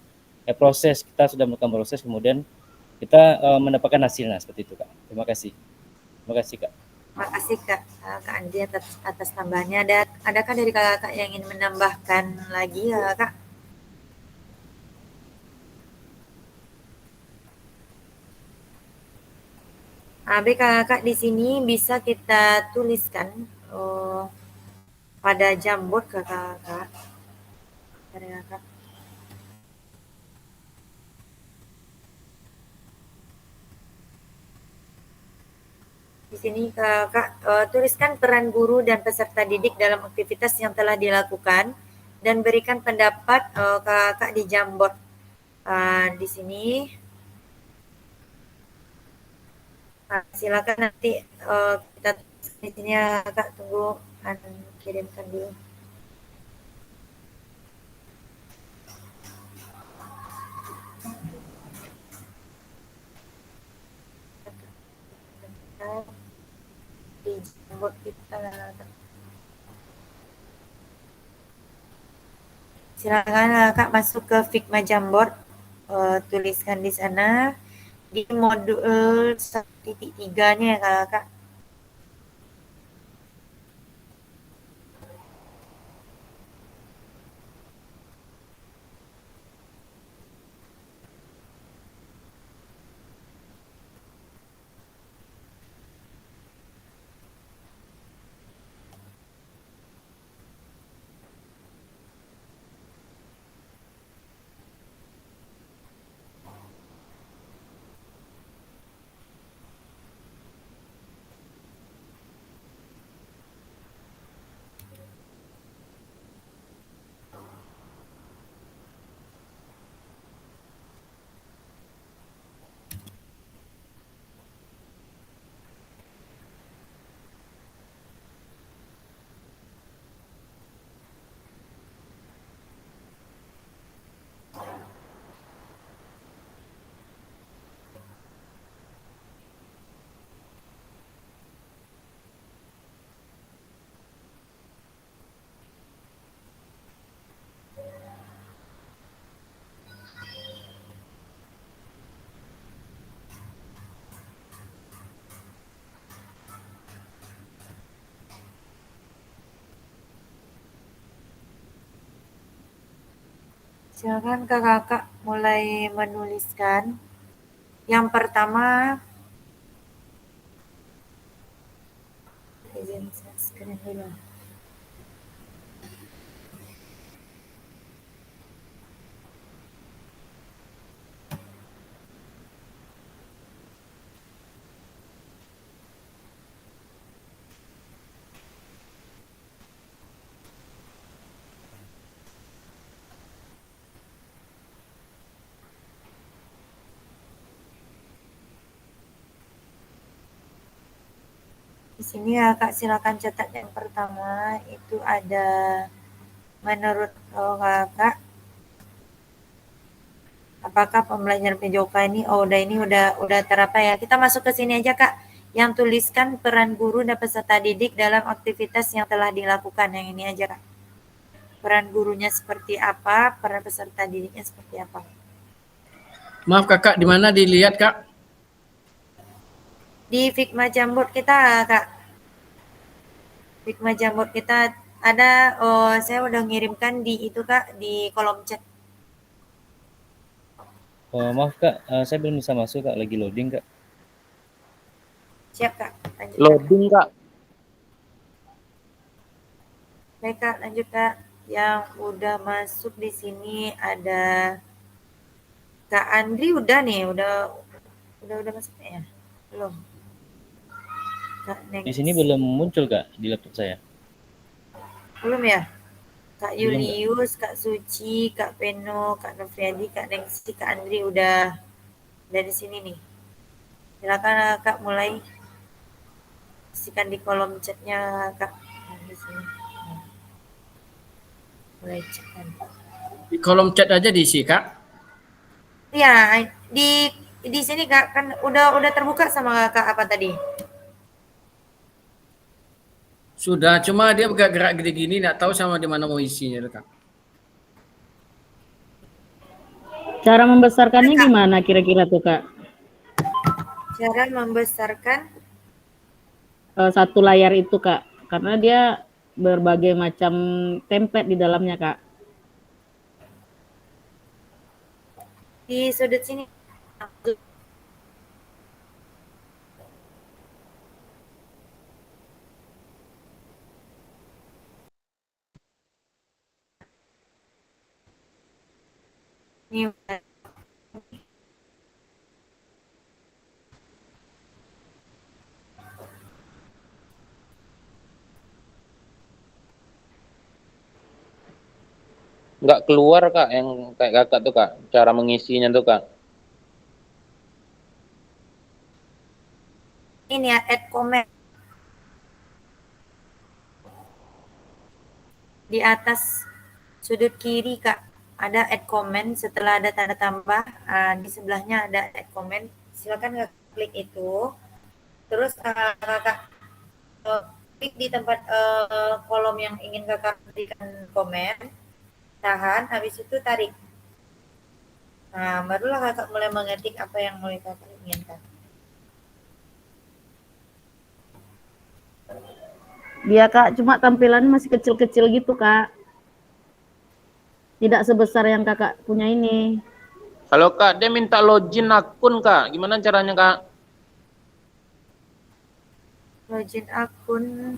proses. Kita sudah melakukan proses, kemudian kita mendapatkan hasilnya seperti itu Kak. Terima kasih. Terima kasih Kak. Terima kasih Kak Andi atas tambahannya. Adakah dari kakak yang ingin menambahkan lagi Kak? Baik kakak, di sini bisa kita tuliskan pada Jamboard kakak. Dari kakak. Di sini kakak tuliskan peran guru dan peserta didik dalam aktivitas yang telah dilakukan dan berikan pendapat kakak di Jamboard. Di sini silakan nanti kita di sini ya Kak, tunggu kirimkan dulu. Di Jamboard kita silakan Kak masuk ke Figma Jamboard, tuliskan di sana di modul 1.3-nya ya Kak. Silakan kakak mulai menuliskan. Yang pertama, izin share screen dulu. Di sini ya Kak, silakan catat yang pertama itu ada menurut Kakak apakah pembelajaran PJOK ini udah terapa ya. Kita masuk ke sini aja Kak. Yang tuliskan peran guru dan peserta didik dalam aktivitas yang telah dilakukan. Yang ini aja Kak. Peran gurunya seperti apa, peran peserta didiknya seperti apa. Maaf kakak, di mana dilihat kak? Di Figma Jamboard kita Kak. Figma Jamboard kita ada, saya udah ngirimkan di itu Kak, di kolom chat. Oh, maaf Kak, saya belum bisa masuk Kak, lagi loading Kak. Siap Kak, lanjut. Loading Kak. Baik Kak, lanjut Kak. Yang udah masuk di sini ada Kak Andri udah nih, udah masuk ya? Belum. Kak Di sini belum muncul Kak di laptop saya. Belum ya? Kak Belum, Yulius, Kak Suci, Kak Peno, Kak Noviadi, Kak Nengsi, Kak Andri udah di sini nih. Silakan Kak mulai isikan di kolom chatnya Kak. Di sini. Mulai chat kan. Di kolom chat aja diisi kak? Iya, di sini Kak kan udah terbuka sama Kak apa tadi? Sudah, cuma dia bergerak gini-gini, nggak tahu sama di mana mau isinya kak. Cara membesarkannya gimana kira-kira tuh kak? Cara membesarkan Satu layar itu kak, karena dia berbagai macam template di dalamnya kak. di sudut sini. Nih, Nggak keluar kak yang kayak kakak tuh kak, cara mengisinya tuh kak. ini ya, add comment. Di atas sudut kiri Kak, ada add comment, setelah ada tanda tambah, di sebelahnya ada add comment. Silakan Kak klik itu. Terus Kakak klik di tempat kolom yang ingin Kakak berikan komen. Tahan, habis itu tarik. Nah, barulah Kakak mulai mengetik apa yang mulai Kakak inginkan. Dia kak, cuma tampilannya masih kecil-kecil gitu kak. Tidak sebesar yang kakak punya ini. Kalau kak dia minta login akun kak, gimana caranya kak? Login akun.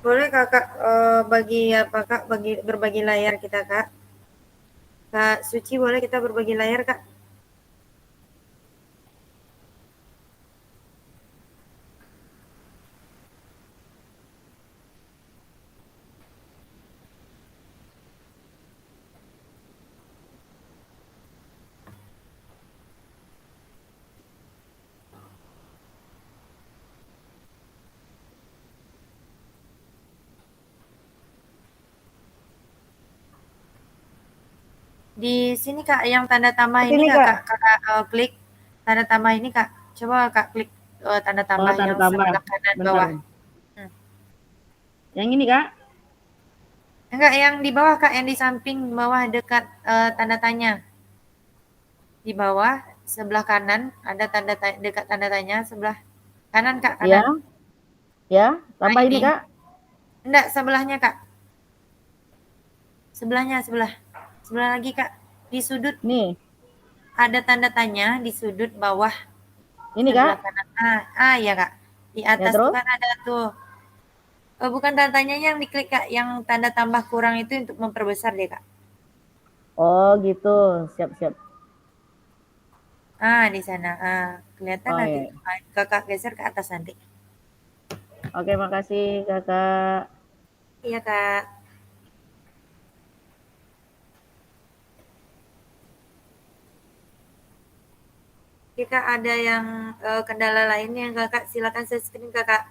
Boleh Kakak bagi apa Kak, berbagi layar kita Kak. Kak Suci boleh kita berbagi layar Kak? Di sini Kak, yang tanda tambah ini Kakak klik tanda tambah ini Kak. Coba Kak klik tanda tambah tanda yang tambah. sebelah kanan Bentar. bawah. Yang ini kak? Enggak, yang di bawah Kak, yang di samping bawah dekat tanda tanya. Di bawah sebelah kanan ada dekat tanda tanya, sebelah kanan Kak, kanan. Ya, tambah ini Kak. Enggak, sebelahnya Kak. Sebelah. Sebelah lagi Kak, di sudut Nih, ada tanda tanya di sudut bawah ini sebelah Kak. kanan. Ya Kak. Di Ya atas tuh terus? kan ada tuh. Bukan tanda tanya yang diklik Kak, yang tanda tambah kurang itu untuk memperbesar deh Kak. Oh gitu, siap-siap. Di sana. Kelihatan Oh nanti iya. tuh. Kakak geser ke atas nanti. Oke, makasih Kakak. Iya Kak. Jika ada yang kendala lainnya yang Kakak silakan share screen Kakak.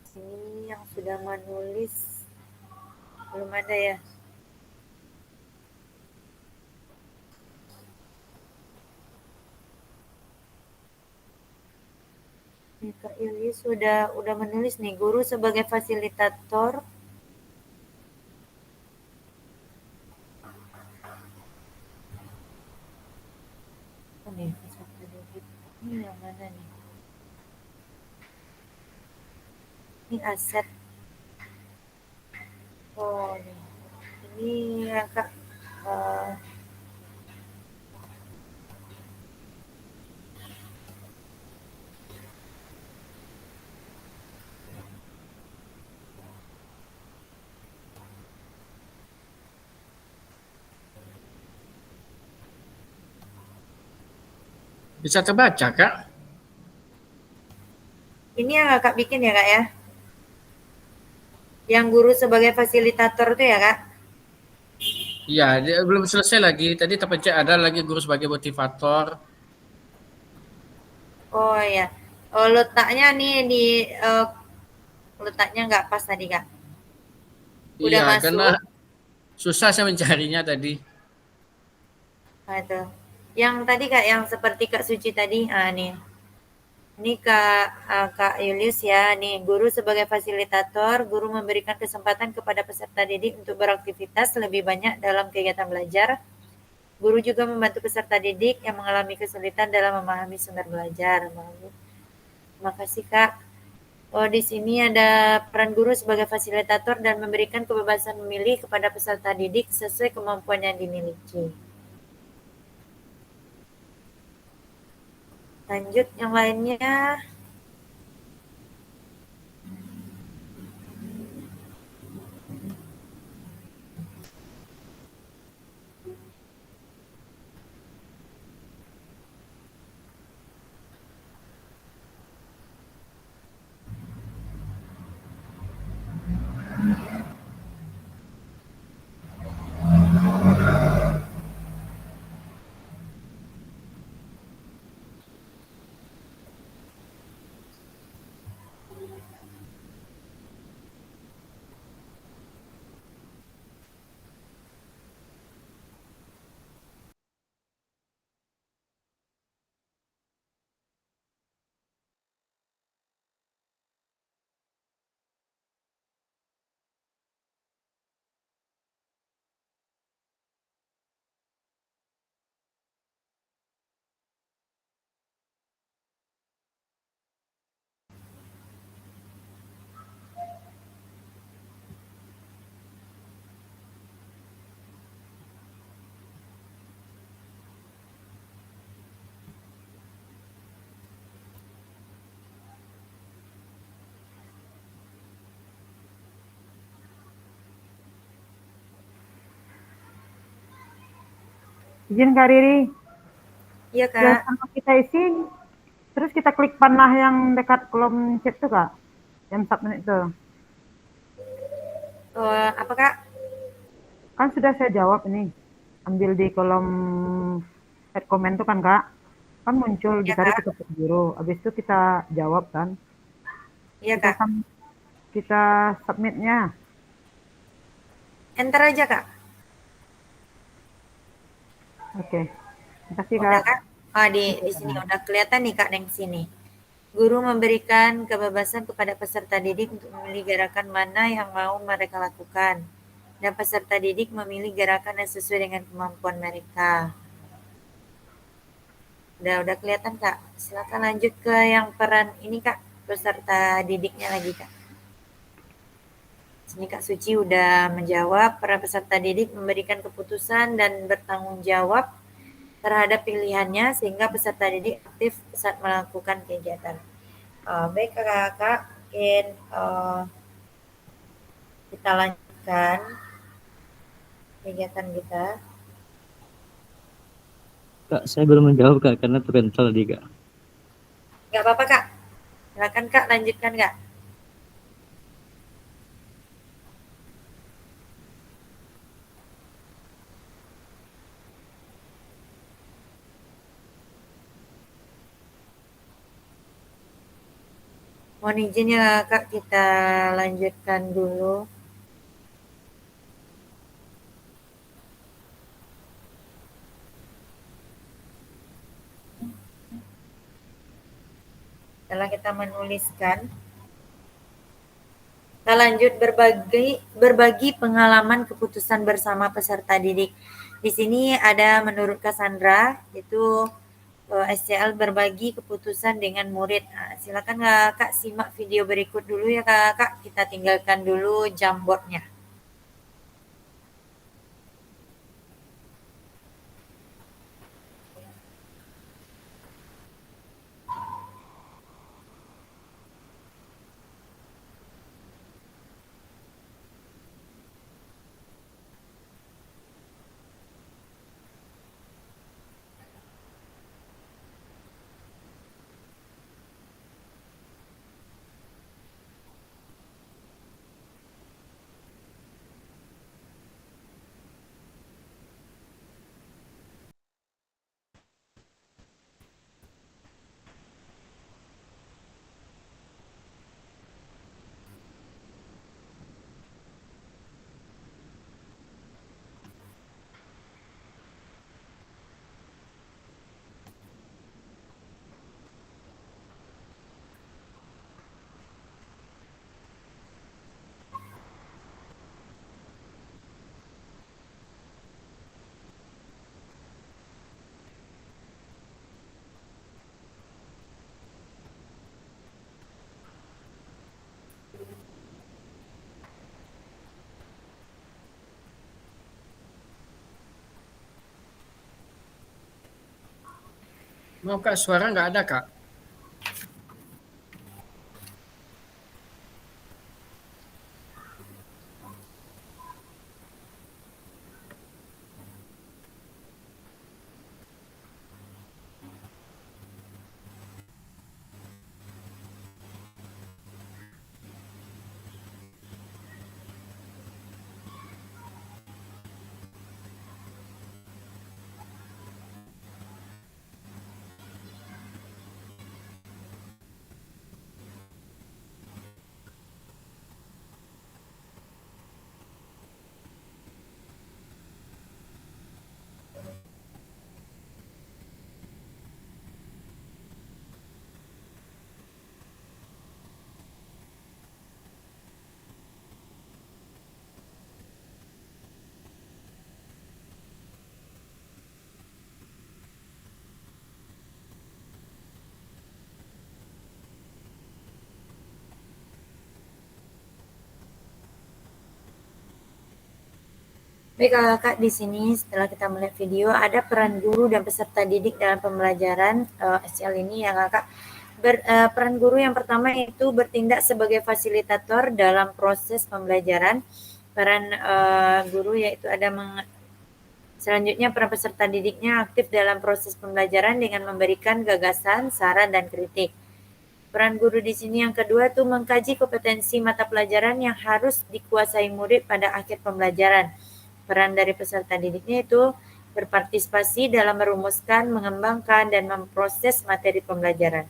Sini yang sudah menulis belum ada ya. Nih, Kak Ilyas udah menulis nih, guru sebagai fasilitator. Oh nih, peserta didik. Ini yang mana nih? Ini aset. Oh nih. Ini ya Kak. eh, Bisa terbaca, Kak? Ini yang Kakak bikin ya Kak ya? Yang guru sebagai fasilitator itu ya Kak? Iya, dia belum selesai lagi. Tadi terpencet ada lagi guru sebagai motivator. Oh ya. Oh, letaknya nih di letaknya nggak pas tadi Kak. Udah Iya, karena masuk. susah saya mencarinya tadi. Itu. Yang tadi Kak, yang seperti Kak Suci tadi, nih. Ini Kak Yulius ya, nih guru sebagai fasilitator, guru memberikan kesempatan kepada peserta didik untuk beraktivitas lebih banyak dalam kegiatan belajar. Guru juga membantu peserta didik yang mengalami kesulitan dalam memahami sumber belajar. Terima kasih Kak. Oh, di sini ada peran guru sebagai fasilitator dan memberikan kebebasan memilih kepada peserta didik sesuai kemampuan yang dimiliki. Lanjut yang lainnya. Izin Kak Riri. Iya Yang Kak. sama kita isi, terus kita klik panah yang dekat kolom chat tuh Kak, yang submit itu. Apa Kak? Kan sudah saya jawab ini, ambil di kolom head comment tuh kan Kak, kan muncul Iya dicari Kak. peserta biru, habis itu kita jawab kan, Iya Kak. kita submitnya. Enter aja Kak. Oke, makasih Udah Kak. Kak. Di sini udah kelihatan nih Kak yang sini. Guru memberikan kebebasan kepada peserta didik untuk memilih gerakan mana yang mau mereka lakukan. dan peserta didik memilih gerakan yang sesuai dengan kemampuan mereka. Udah kelihatan Kak? Silakan lanjut ke yang peran ini Kak, peserta didiknya lagi Kak. Sini Kak Suci udah menjawab, peran peserta didik memberikan keputusan dan bertanggung jawab terhadap pilihannya sehingga peserta didik aktif saat melakukan kegiatan. Baik Kakak, mungkin kita lanjutkan kegiatan kita. Kak, saya belum menjawab Kak karena terpental tadi Kak. Nggak apa-apa Kak, silakan Kak, lanjutkan Kak. Mohon izin ya Kak, kita lanjutkan dulu. Setelah kita menuliskan, kita lanjut berbagi pengalaman keputusan bersama peserta didik. Di sini ada menurut Cassandra, itu SCL berbagi keputusan dengan murid. Silakan Kak simak video berikut dulu ya Kak. Kita tinggalkan dulu Jamboardnya. Maaf Kak, suara nggak ada Kak. Baik Kakak, di sini setelah kita melihat video ada peran guru dan peserta didik dalam pembelajaran SCL ini ya Kakak. Peran guru yang pertama itu bertindak sebagai fasilitator dalam proses pembelajaran. Peran guru yaitu selanjutnya peran peserta didiknya aktif dalam proses pembelajaran dengan memberikan gagasan, saran, dan kritik. Peran guru di sini yang kedua itu mengkaji kompetensi mata pelajaran yang harus dikuasai murid pada akhir pembelajaran. Peran dari peserta didiknya itu berpartisipasi dalam merumuskan, mengembangkan, dan memproses materi pembelajaran.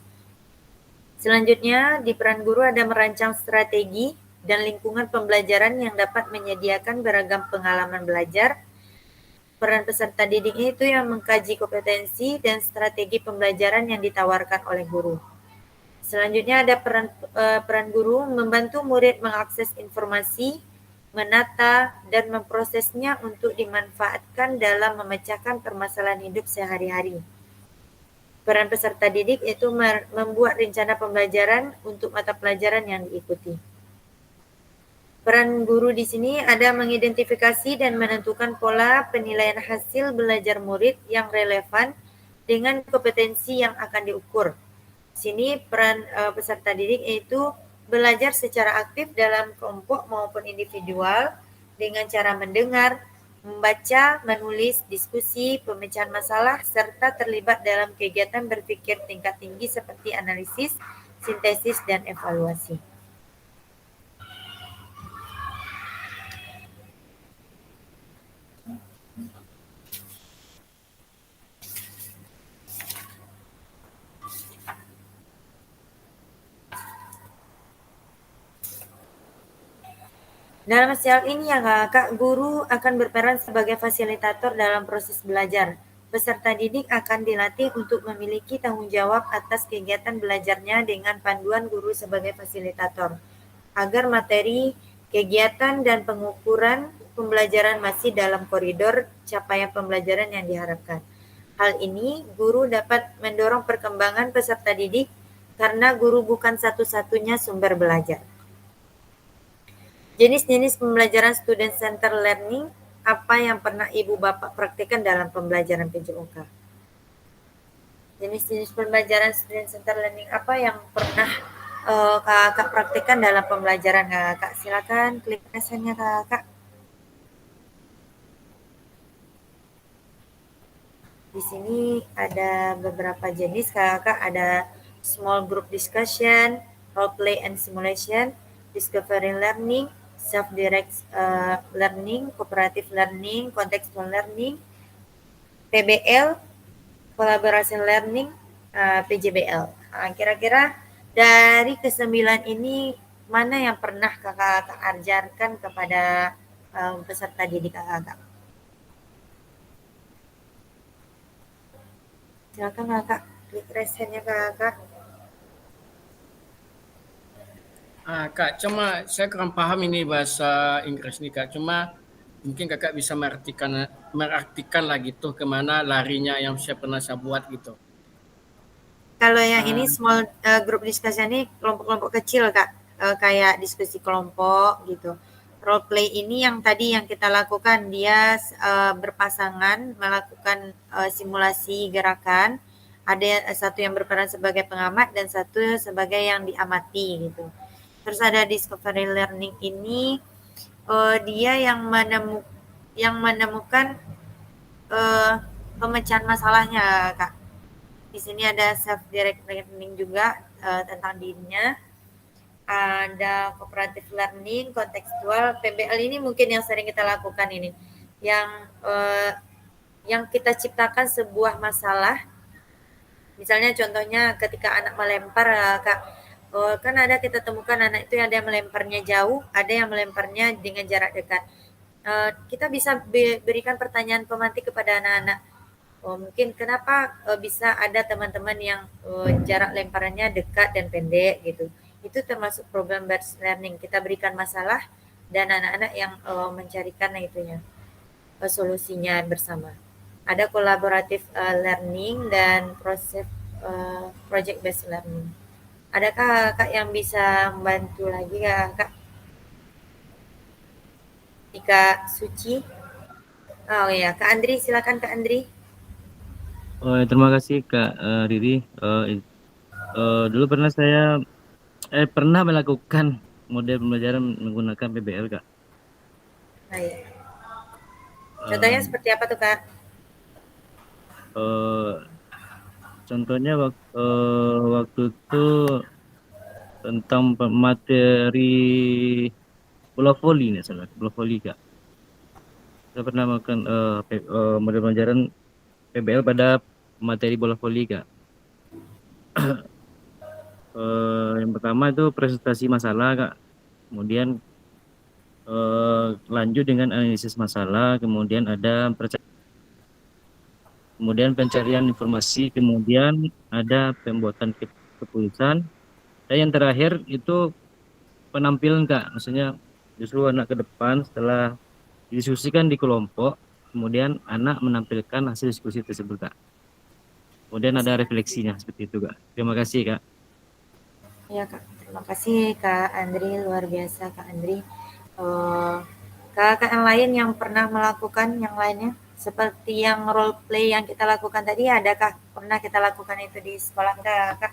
Selanjutnya, di peran guru ada merancang strategi dan lingkungan pembelajaran yang dapat menyediakan beragam pengalaman belajar. Peran peserta didiknya itu yang mengkaji kompetensi dan strategi pembelajaran yang ditawarkan oleh guru. Selanjutnya ada peran guru membantu murid mengakses informasi menata, dan memprosesnya untuk dimanfaatkan dalam memecahkan permasalahan hidup sehari-hari. Peran peserta didik itu membuat rencana pembelajaran untuk mata pelajaran yang diikuti. Peran guru di sini ada mengidentifikasi dan menentukan pola penilaian hasil belajar murid yang relevan dengan kompetensi yang akan diukur. Di sini peran peserta didik yaitu belajar secara aktif dalam kelompok maupun individual dengan cara mendengar, membaca, menulis, diskusi, pemecahan masalah, serta terlibat dalam kegiatan berpikir tingkat tinggi seperti analisis, sintesis, dan evaluasi. Dalam hal ini ya Kak, guru akan berperan sebagai fasilitator dalam proses belajar. Peserta didik akan dilatih untuk memiliki tanggung jawab atas kegiatan belajarnya dengan panduan guru sebagai fasilitator, agar materi, kegiatan, dan pengukuran pembelajaran masih dalam koridor capaian pembelajaran yang diharapkan. Hal ini, guru dapat mendorong perkembangan peserta didik karena guru bukan satu-satunya sumber belajar. Jenis-jenis pembelajaran student center learning, apa yang pernah Ibu Bapak praktikkan dalam pembelajaran PJOK? Jenis-jenis pembelajaran student center learning apa yang pernah Kakak praktikkan dalam pembelajaran Kakak? Silakan klik pesannya Kakak. Di sini ada beberapa jenis Kakak, ada small group discussion, role play and simulation, discovery learning, self-direct learning, cooperative learning, contextual learning, PBL, collaboration learning, PJBL. Kira-kira dari ke-9 ini mana yang pernah Kakak ajarkan kepada peserta didik Kakak? Silakan Kakak, klik raise hand-nya Kakak. Kak, cuma saya kurang paham ini bahasa Inggris nih Kak. Cuma mungkin Kakak bisa merartikan lagi tuh kemana larinya yang saya pernah buat gitu. Kalau yang ini small group discussion ini kelompok-kelompok kecil Kak, kayak diskusi kelompok gitu. Role play ini yang tadi yang kita lakukan, dia berpasangan melakukan simulasi gerakan. Ada satu yang berperan sebagai pengamat dan satu sebagai yang diamati gitu. Terus ada discovery learning ini dia yang menemukan pemecahan masalahnya Kak. Di sini ada self-direct learning juga tentang dirinya. Ada cooperative learning, kontekstual, PBL ini mungkin yang sering kita lakukan ini. Yang kita ciptakan sebuah masalah. Misalnya contohnya ketika anak melempar Kak, kan ada kita temukan anak itu yang ada yang melemparnya jauh, ada yang melemparnya dengan jarak dekat. Kita bisa berikan pertanyaan pemantik kepada anak-anak. Mungkin kenapa bisa ada teman-teman yang jarak lemparannya dekat dan pendek gitu. Itu termasuk problem based learning. Kita berikan masalah dan anak-anak yang mencarikan itunya solusinya bersama. Ada collaborative learning dan proses project based learning. Adakah Kak yang bisa membantu lagi Kak? Kak Suci. Oh ya, Kak Andri, silakan Kak Andri. Terima kasih Kak Riri. Dulu pernah melakukan model pembelajaran menggunakan PBL Kak. Baik. Contohnya seperti apa tuh Kak? Contohnya waktu itu tentang materi bola voli bola voli Kak. Saya pernah melakukan model pembelajaran PBL pada materi bola voli Kak. Yang pertama itu presentasi masalah Kak. Kemudian lanjut dengan analisis masalah, kemudian ada pencarian informasi, kemudian ada pembuatan keputusan, dan yang terakhir itu penampilan Kak, maksudnya Justru anak ke depan setelah didiskusikan di kelompok, kemudian anak menampilkan hasil diskusi tersebut, Kak. Kemudian ada refleksinya seperti itu, Kak. Terima kasih, Kak. Ya Kak, terima kasih Kak Andri, luar biasa Kak Andri. Kakak yang lain yang pernah melakukan yang lainnya, seperti yang role play yang kita lakukan tadi, adakah pernah kita lakukan itu di sekolah kita, Kak?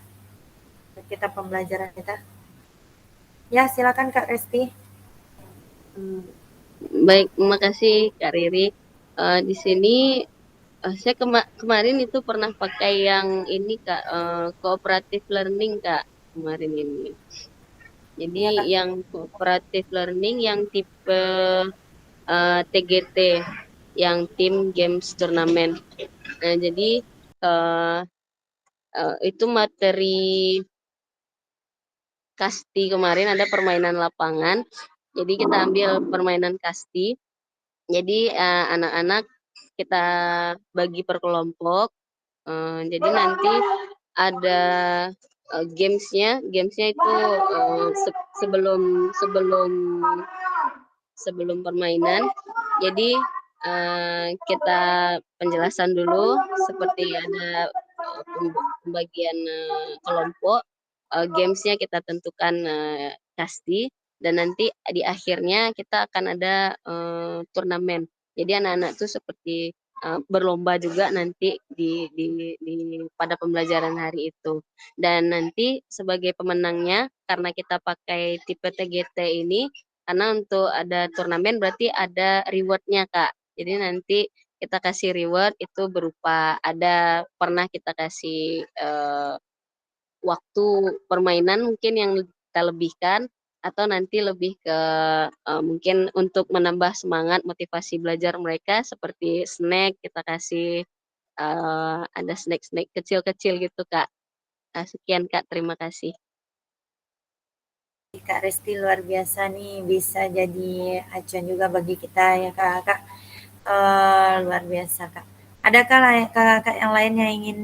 Kita pembelajaran kita. Ya, silakan Kak Resti. Baik, terima kasih Kak Riri. Di sini saya kemarin itu pernah pakai yang ini Kak, cooperative learning Kak, kemarin ini. Jadi Ya, yang cooperative learning yang tipe TGT, yang Team Games Turnamen. Nah, jadi itu materi kasti kemarin, ada permainan lapangan. Jadi kita ambil permainan kasti. Jadi anak-anak kita bagi per kelompok. Jadi nanti ada gamesnya itu sebelum permainan. Jadi kita penjelasan dulu, seperti ada pembagian kelompok. Gamesnya kita tentukan kasti, dan nanti di akhirnya kita akan ada turnamen. Jadi anak-anak tuh seperti berlomba juga nanti di pada pembelajaran hari itu. Dan nanti sebagai pemenangnya, karena kita pakai tipe TGT ini, karena untuk ada turnamen berarti ada rewardnya Kak. Jadi nanti kita kasih reward itu berupa, ada pernah kita kasih waktu permainan mungkin yang kita lebihkan, atau nanti lebih ke mungkin untuk menambah semangat motivasi belajar mereka, seperti snack kita kasih, ada snack-snack kecil-kecil gitu Kak. Sekian Kak, terima kasih. Kak Resti luar biasa nih, bisa jadi acuan juga bagi kita ya Kak. Luar biasa Kak. Adakah kakak yang lain yang ingin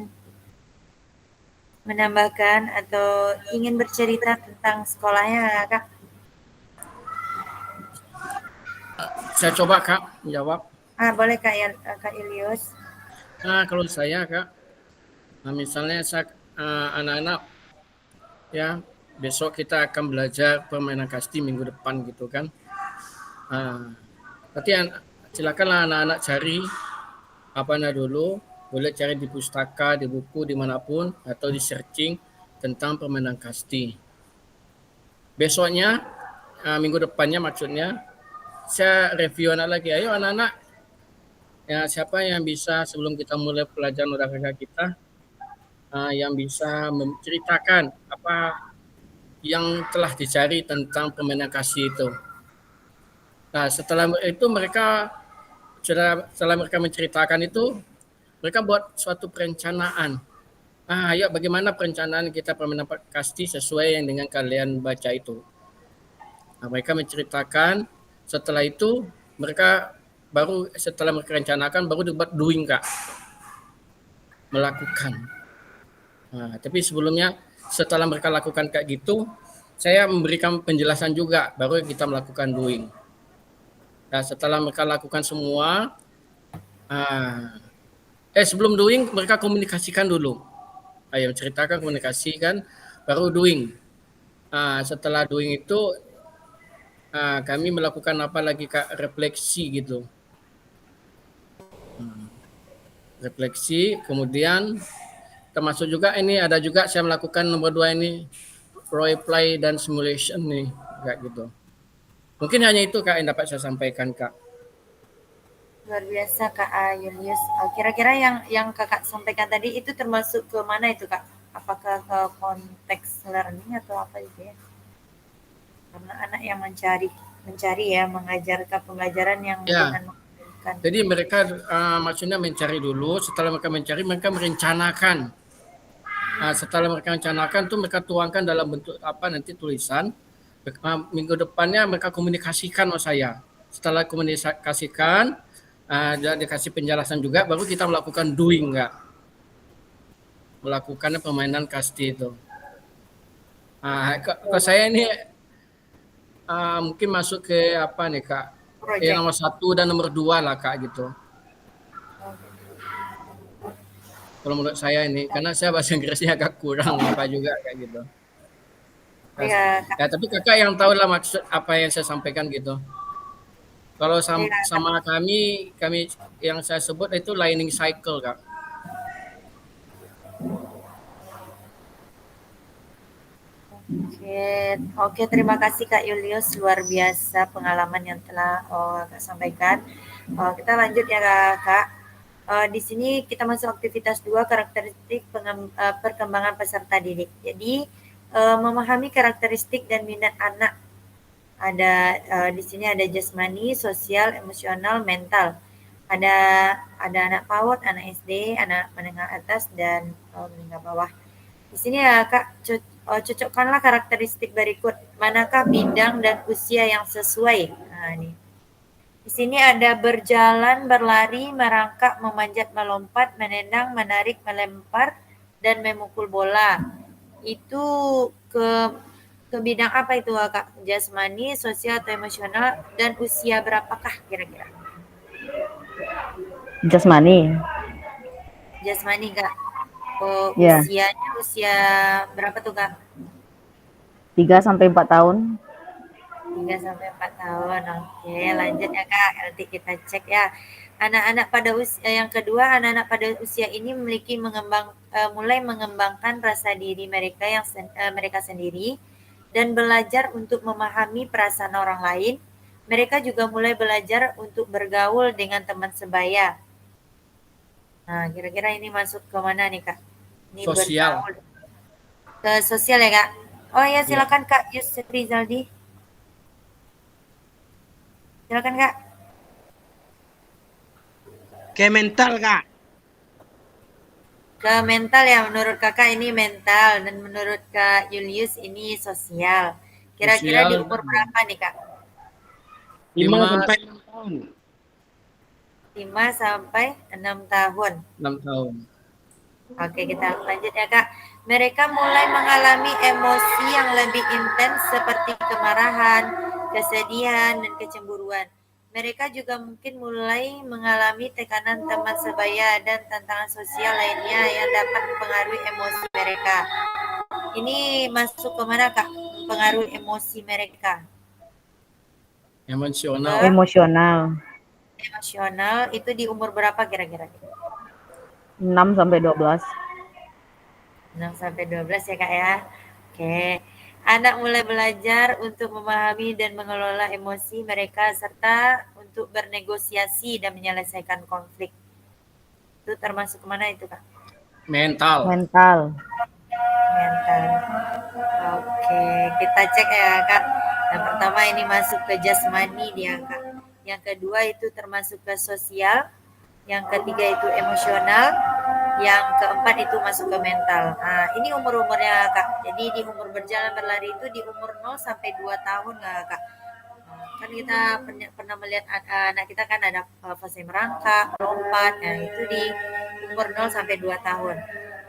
menambahkan atau ingin bercerita tentang sekolahnya Kak? Saya coba Kak menjawab. Boleh Kak Ilyus. Kalau saya Kak, misalnya anak-anak ya, besok kita akan belajar permainan kasti minggu depan gitu kan. Nanti silakanlah anak-anak cari dulu, boleh cari di pustaka, di buku, dimanapun, atau di searching tentang permainan kasti. Besoknya, minggu depannya maksudnya, saya review anak lagi. Ayo anak-anak, ya siapa yang bisa sebelum kita mulai pelajaran olahraga kita, yang bisa menceritakan apa yang telah dicari tentang permainan kasti itu. Nah, setelah itu setelah mereka menceritakan itu, mereka buat suatu perencanaan. Ayo bagaimana perencanaan kita permainan kasti sesuai yang dengan kalian baca itu. Nah, mereka menceritakan, setelah itu setelah mereka rencanakan, baru dibuat doing Kak. Melakukan. Tapi sebelumnya, setelah mereka lakukan kayak gitu, saya memberikan penjelasan juga, baru kita melakukan doing. Nah, setelah mereka lakukan semua, sebelum doing mereka komunikasikan dulu. Ayo ceritakan, komunikasikan, baru doing. Setelah doing itu kami melakukan apa lagi Kak, refleksi gitu. Refleksi, kemudian termasuk juga ini ada juga saya melakukan nomor 2 ini, role play dan simulation nih kayak gitu. Mungkin hanya itu Kak yang dapat saya sampaikan Kak. Luar biasa Kak Julius. Kira-kira yang Kakak sampaikan tadi itu termasuk ke mana itu Kak? Apakah ke konteks learning atau apa itu ya? Karena anak yang mencari ya, mengajarkan pembelajaran yang dengan menggunakan. Jadi mereka maksudnya mencari dulu, setelah mereka mencari, mereka merencanakan. Setelah mereka rencanakan tuh mereka tuangkan dalam bentuk nanti tulisan. Minggu depannya mereka komunikasikan sama saya. Setelah komunikasikan, dikasih penjelasan juga, baru kita melakukan doing Kak. Melakukan permainan kasti itu. Kalau saya ini mungkin masuk ke apa nih Kak? Project. Nomor 1 dan nomor 2 lah Kak gitu. Kalau menurut saya ini, karena saya bahasa Inggrisnya agak kurang apa juga kayak gitu. Ya, Ya, tapi kakak yang tahu lah maksud apa yang saya sampaikan gitu. Kalau sama kami yang saya sebut itu lining cycle Kak. Oke, terima kasih Kak Julius, luar biasa pengalaman yang telah Kak sampaikan. Kita lanjut ya Kak. Di sini kita masuk aktivitas 2, karakteristik perkembangan peserta didik. Jadi memahami karakteristik dan minat anak. Ada di sini ada jasmani, sosial, emosional, mental. Ada anak PAUD, anak SD, anak menengah atas dan menengah bawah. Di sini ya Kak, cocokkanlah karakteristik berikut. Manakah bidang dan usia yang sesuai? Nah, ini. Di sini ada berjalan, berlari, merangkak, memanjat, melompat, menendang, menarik, melempar, dan memukul bola. Itu ke bidang apa itu Kak? Jasmani, sosial atau emosional, dan usia berapakah kira-kira? Jasmani. Jasmani Kak. Ya. Usianya usia berapa tuh Kak? 3 sampai 4 tahun. 3 sampai 4 tahun. Oke, lanjut ya Kak. Nanti kita cek ya. Anak-anak pada usia yang kedua, anak-anak pada usia ini memiliki mulai mengembangkan rasa diri mereka mereka sendiri dan belajar untuk memahami perasaan orang lain. Mereka juga mulai belajar untuk bergaul dengan teman sebaya. Nah, kira-kira ini masuk ke mana nih Kak? Ini Sosial. bergaul. Ke sosial ya Kak? Oh ya, silakan Kak Yusuf Rizaldi. Silakan Kak. Ke mental Kak. Ke mental ya, menurut Kakak ini mental dan menurut Kak Julius ini sosial. Kira-kira di umur berapa nih Kak? 5 sampai 6 tahun. 5 sampai 6 tahun. 6 tahun. Oke, kita lanjut ya Kak. Mereka mulai mengalami emosi yang lebih intens seperti kemarahan, kesedihan, dan kecemburuan. Mereka juga mungkin mulai mengalami tekanan teman sebaya dan tantangan sosial lainnya yang dapat mempengaruhi emosi mereka. Ini masuk ke mana Kak? Mempengaruhi emosi mereka. Emosional. Emosional itu di umur berapa kira-kira? 6 sampai 12. 6 sampai 12 ya Kak ya. Oke. Anak mulai belajar untuk memahami dan mengelola emosi mereka serta untuk bernegosiasi dan menyelesaikan konflik. Itu termasuk kemana itu Kak? Mental. Oke, kita cek ya Kak. Yang pertama ini masuk ke jasmani dia Kak. Yang kedua itu termasuk ke sosial. Yang ketiga itu emosional. Yang keempat itu masuk ke mental. Nah, ini umur-umurnya Kak. Jadi di umur berjalan berlari itu di umur 0 sampai 2 tahun nggak Kak? Kan kita pernah melihat anak kita kan ada fase merangkak, melompat. Nah, itu di umur 0 sampai 2 tahun.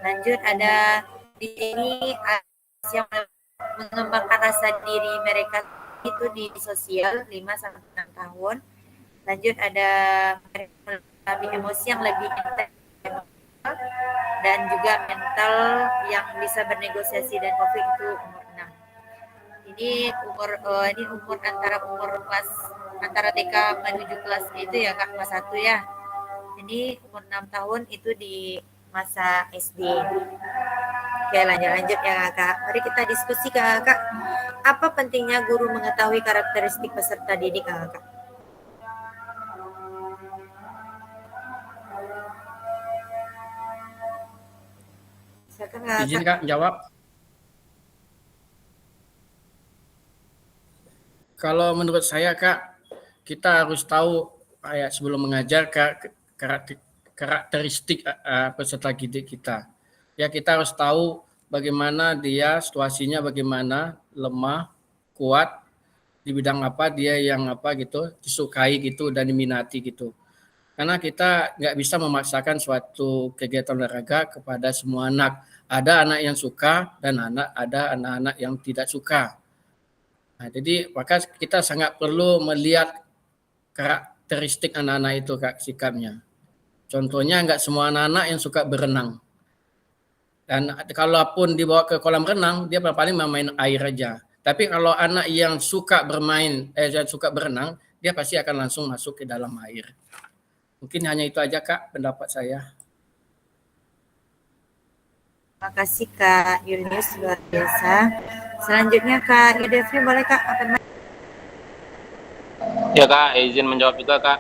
Lanjut ada di sini yang mengembangkan rasa diri mereka itu di sosial 5 sampai 6 tahun. Lanjut ada emosi yang lebih intens dan juga mental yang bisa bernegosiasi dan konflik itu umur 6. Ini umur antara TK menuju kelas itu ya Kak, kelas 1 ya. Ini umur 6 tahun itu di masa SD. Oke, lanjut ya Kak. Mari kita diskusi Kak. Apa pentingnya guru mengetahui karakteristik peserta didik Kak? Izin Kak jawab. Kalau menurut saya Kak, kita harus tahu sebelum mengajar karakteristik peserta didik kita. Ya, kita harus tahu bagaimana dia situasinya, bagaimana lemah, kuat di bidang apa, dia yang apa gitu, disukai gitu dan diminati gitu. Karena kita nggak bisa memaksakan suatu kegiatan olahraga kepada semua anak. Ada anak yang suka dan ada anak-anak yang tidak suka. Nah, jadi maka kita sangat perlu melihat karakteristik anak-anak itu Kak, sikapnya. Contohnya nggak semua anak-anak yang suka berenang. Dan kalaupun dibawa ke kolam renang, dia paling main air aja. Tapi kalau anak yang suka suka berenang, dia pasti akan langsung masuk ke dalam air. Mungkin hanya itu aja Kak pendapat saya. Terima kasih Kak Julius, luar biasa. Selanjutnya Kak Yudefri, boleh Kak akan Ya Kak, izin menjawab juga Kak.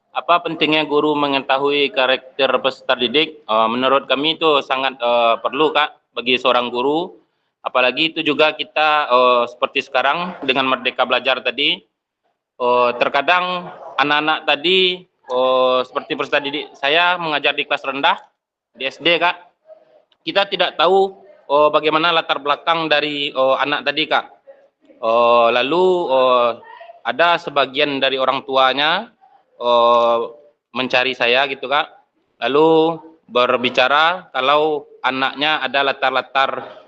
Apa pentingnya guru mengetahui karakter peserta didik? Menurut kami itu sangat perlu Kak bagi seorang guru. Apalagi itu juga kita seperti sekarang dengan Merdeka Belajar tadi, terkadang anak-anak tadi seperti peserta didik saya mengajar di kelas rendah di SD Kak. Kita tidak tahu bagaimana latar belakang dari anak tadi Kak. Lalu ada sebagian dari orang tuanya mencari saya gitu Kak, lalu berbicara kalau anaknya ada latar-latar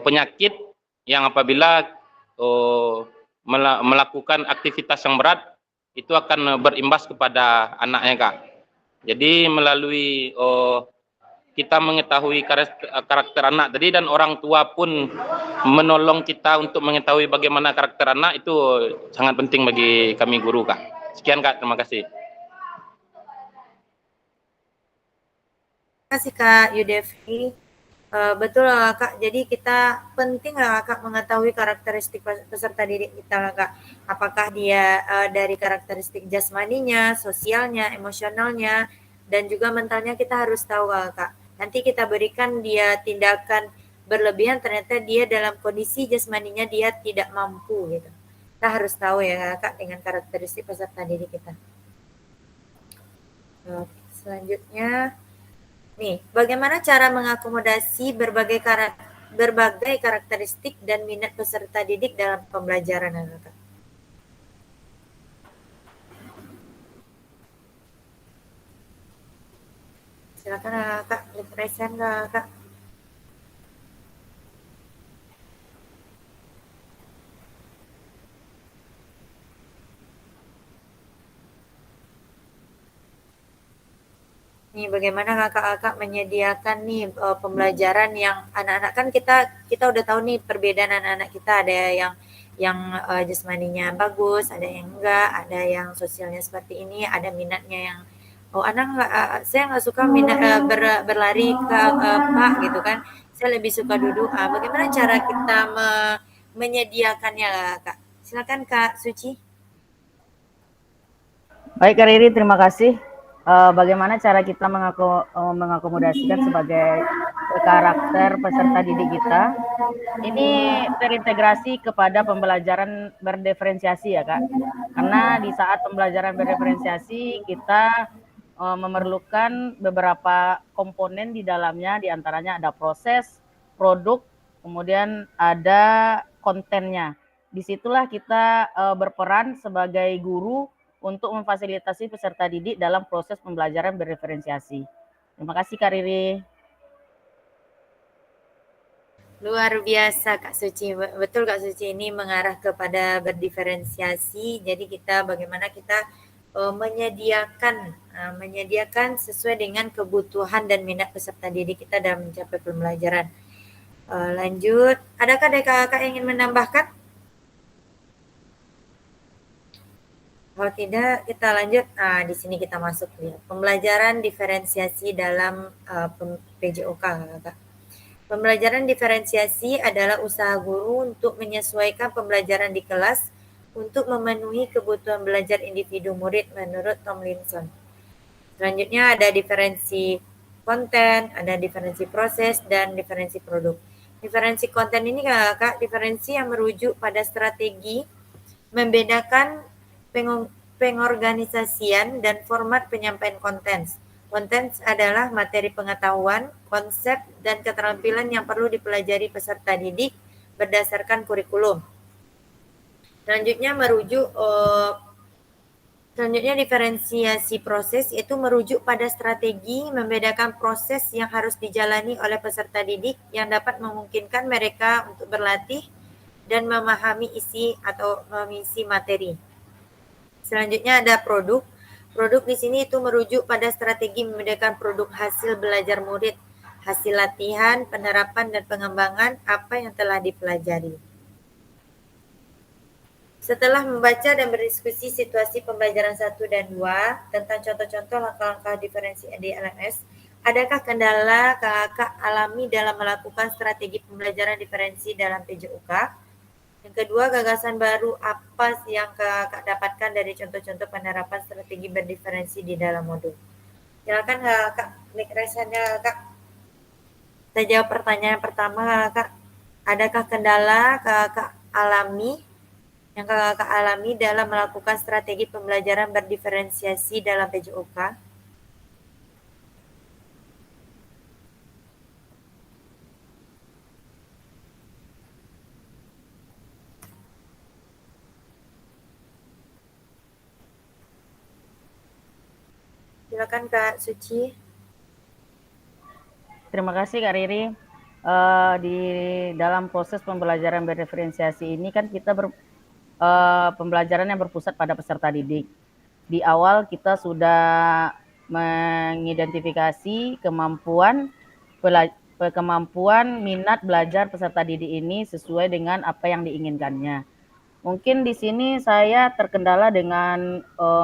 penyakit yang apabila melakukan aktivitas yang berat itu akan berimbas kepada anaknya Kak. Jadi melalui kita mengetahui karakter anak tadi dan orang tua pun menolong kita untuk mengetahui bagaimana karakter anak, itu sangat penting bagi kami guru Kak. Sekian Kak, terima kasih. Terima kasih Kak Yudefri. Betul lah Kak, jadi kita penting lah Kak mengetahui karakteristik peserta didik kita lah Kak. Apakah dia dari karakteristik jasmaninya, sosialnya, emosionalnya, dan juga mentalnya kita harus tahu lah Kak. Nanti kita berikan dia tindakan berlebihan, ternyata dia dalam kondisi jasmaninya dia tidak mampu gitu. Kita harus tahu ya Kak dengan karakteristik peserta didik kita. Selanjutnya, nih, bagaimana cara mengakomodasi berbagai karakteristik dan minat peserta didik dalam pembelajaran Kak? Silakan Kak, present Kak. Nih, bagaimana kakak-kakak menyediakan nih pembelajaran yang anak-anak, kan kita udah tahu nih perbedaan anak-anak kita, ada yang jasmaninya bagus, ada yang enggak, ada yang sosialnya seperti ini, ada minatnya yang saya nggak suka minat berlari ke Pak gitu kan, saya lebih suka duduk. Bagaimana cara kita menyediakannya Kak? Silakan Kak Suci. Baik Kak Riri, terima kasih. Bagaimana cara kita mengakomodasikan sebagai karakter peserta didik kita? Ini terintegrasi kepada pembelajaran berdiferensiasi ya Kak. Karena di saat pembelajaran berdiferensiasi kita memerlukan beberapa komponen di dalamnya, diantaranya ada proses, produk, kemudian ada kontennya. Disitulah kita berperan sebagai guru untuk memfasilitasi peserta didik dalam proses pembelajaran berdiferensiasi. Terima kasih Kak Riri. Luar biasa Kak Suci, betul Kak Suci, ini mengarah kepada berdiferensiasi. Jadi kita bagaimana kita menyediakan sesuai dengan kebutuhan dan minat peserta didik kita dalam mencapai pembelajaran. Lanjut, adakah kakak yang ingin menambahkan? Kalau tidak, kita lanjut. Di sini kita masuk ya. Pembelajaran diferensiasi dalam PJOK, kakak. Pembelajaran diferensiasi adalah usaha guru untuk menyesuaikan pembelajaran di kelas untuk memenuhi kebutuhan belajar individu murid menurut Tomlinson. Selanjutnya ada diferensi konten, ada diferensi proses, dan diferensi produk. Diferensi konten ini kakak, diferensi yang merujuk pada strategi membedakan pengorganisasian dan format penyampaian konten. Konten adalah materi pengetahuan, konsep, dan keterampilan yang perlu dipelajari peserta didik berdasarkan kurikulum. Selanjutnya diferensiasi proses, itu merujuk pada strategi membedakan proses yang harus dijalani oleh peserta didik yang dapat memungkinkan mereka untuk berlatih dan memahami isi atau mengisi materi. Selanjutnya ada produk. Produk di sini itu merujuk pada strategi membedakan produk hasil belajar murid, hasil latihan, penerapan, dan pengembangan apa yang telah dipelajari. Setelah membaca dan berdiskusi situasi pembelajaran 1 dan 2 tentang contoh-contoh langkah-langkah diferensi di LMS, adakah kendala kakak alami dalam melakukan strategi pembelajaran diferensi dalam PJOK? Yang kedua, gagasan baru apa yang kakak dapatkan dari contoh-contoh penerapan strategi berdiferensi di dalam modul? Silakan kakak, mic raise-nya kak. Kita jawab pertanyaan pertama kak. Adakah kendala kakak alami dalam melakukan strategi pembelajaran berdiferensiasi dalam PJOK? Silakan Kak Suci. Terima kasih Kak Riri. Di dalam proses pembelajaran berdiferensiasi ini kan kita pembelajaran yang berpusat pada peserta didik. Di awal kita sudah mengidentifikasi kemampuan minat belajar peserta didik ini sesuai dengan apa yang diinginkannya. Mungkin di sini saya terkendala dengan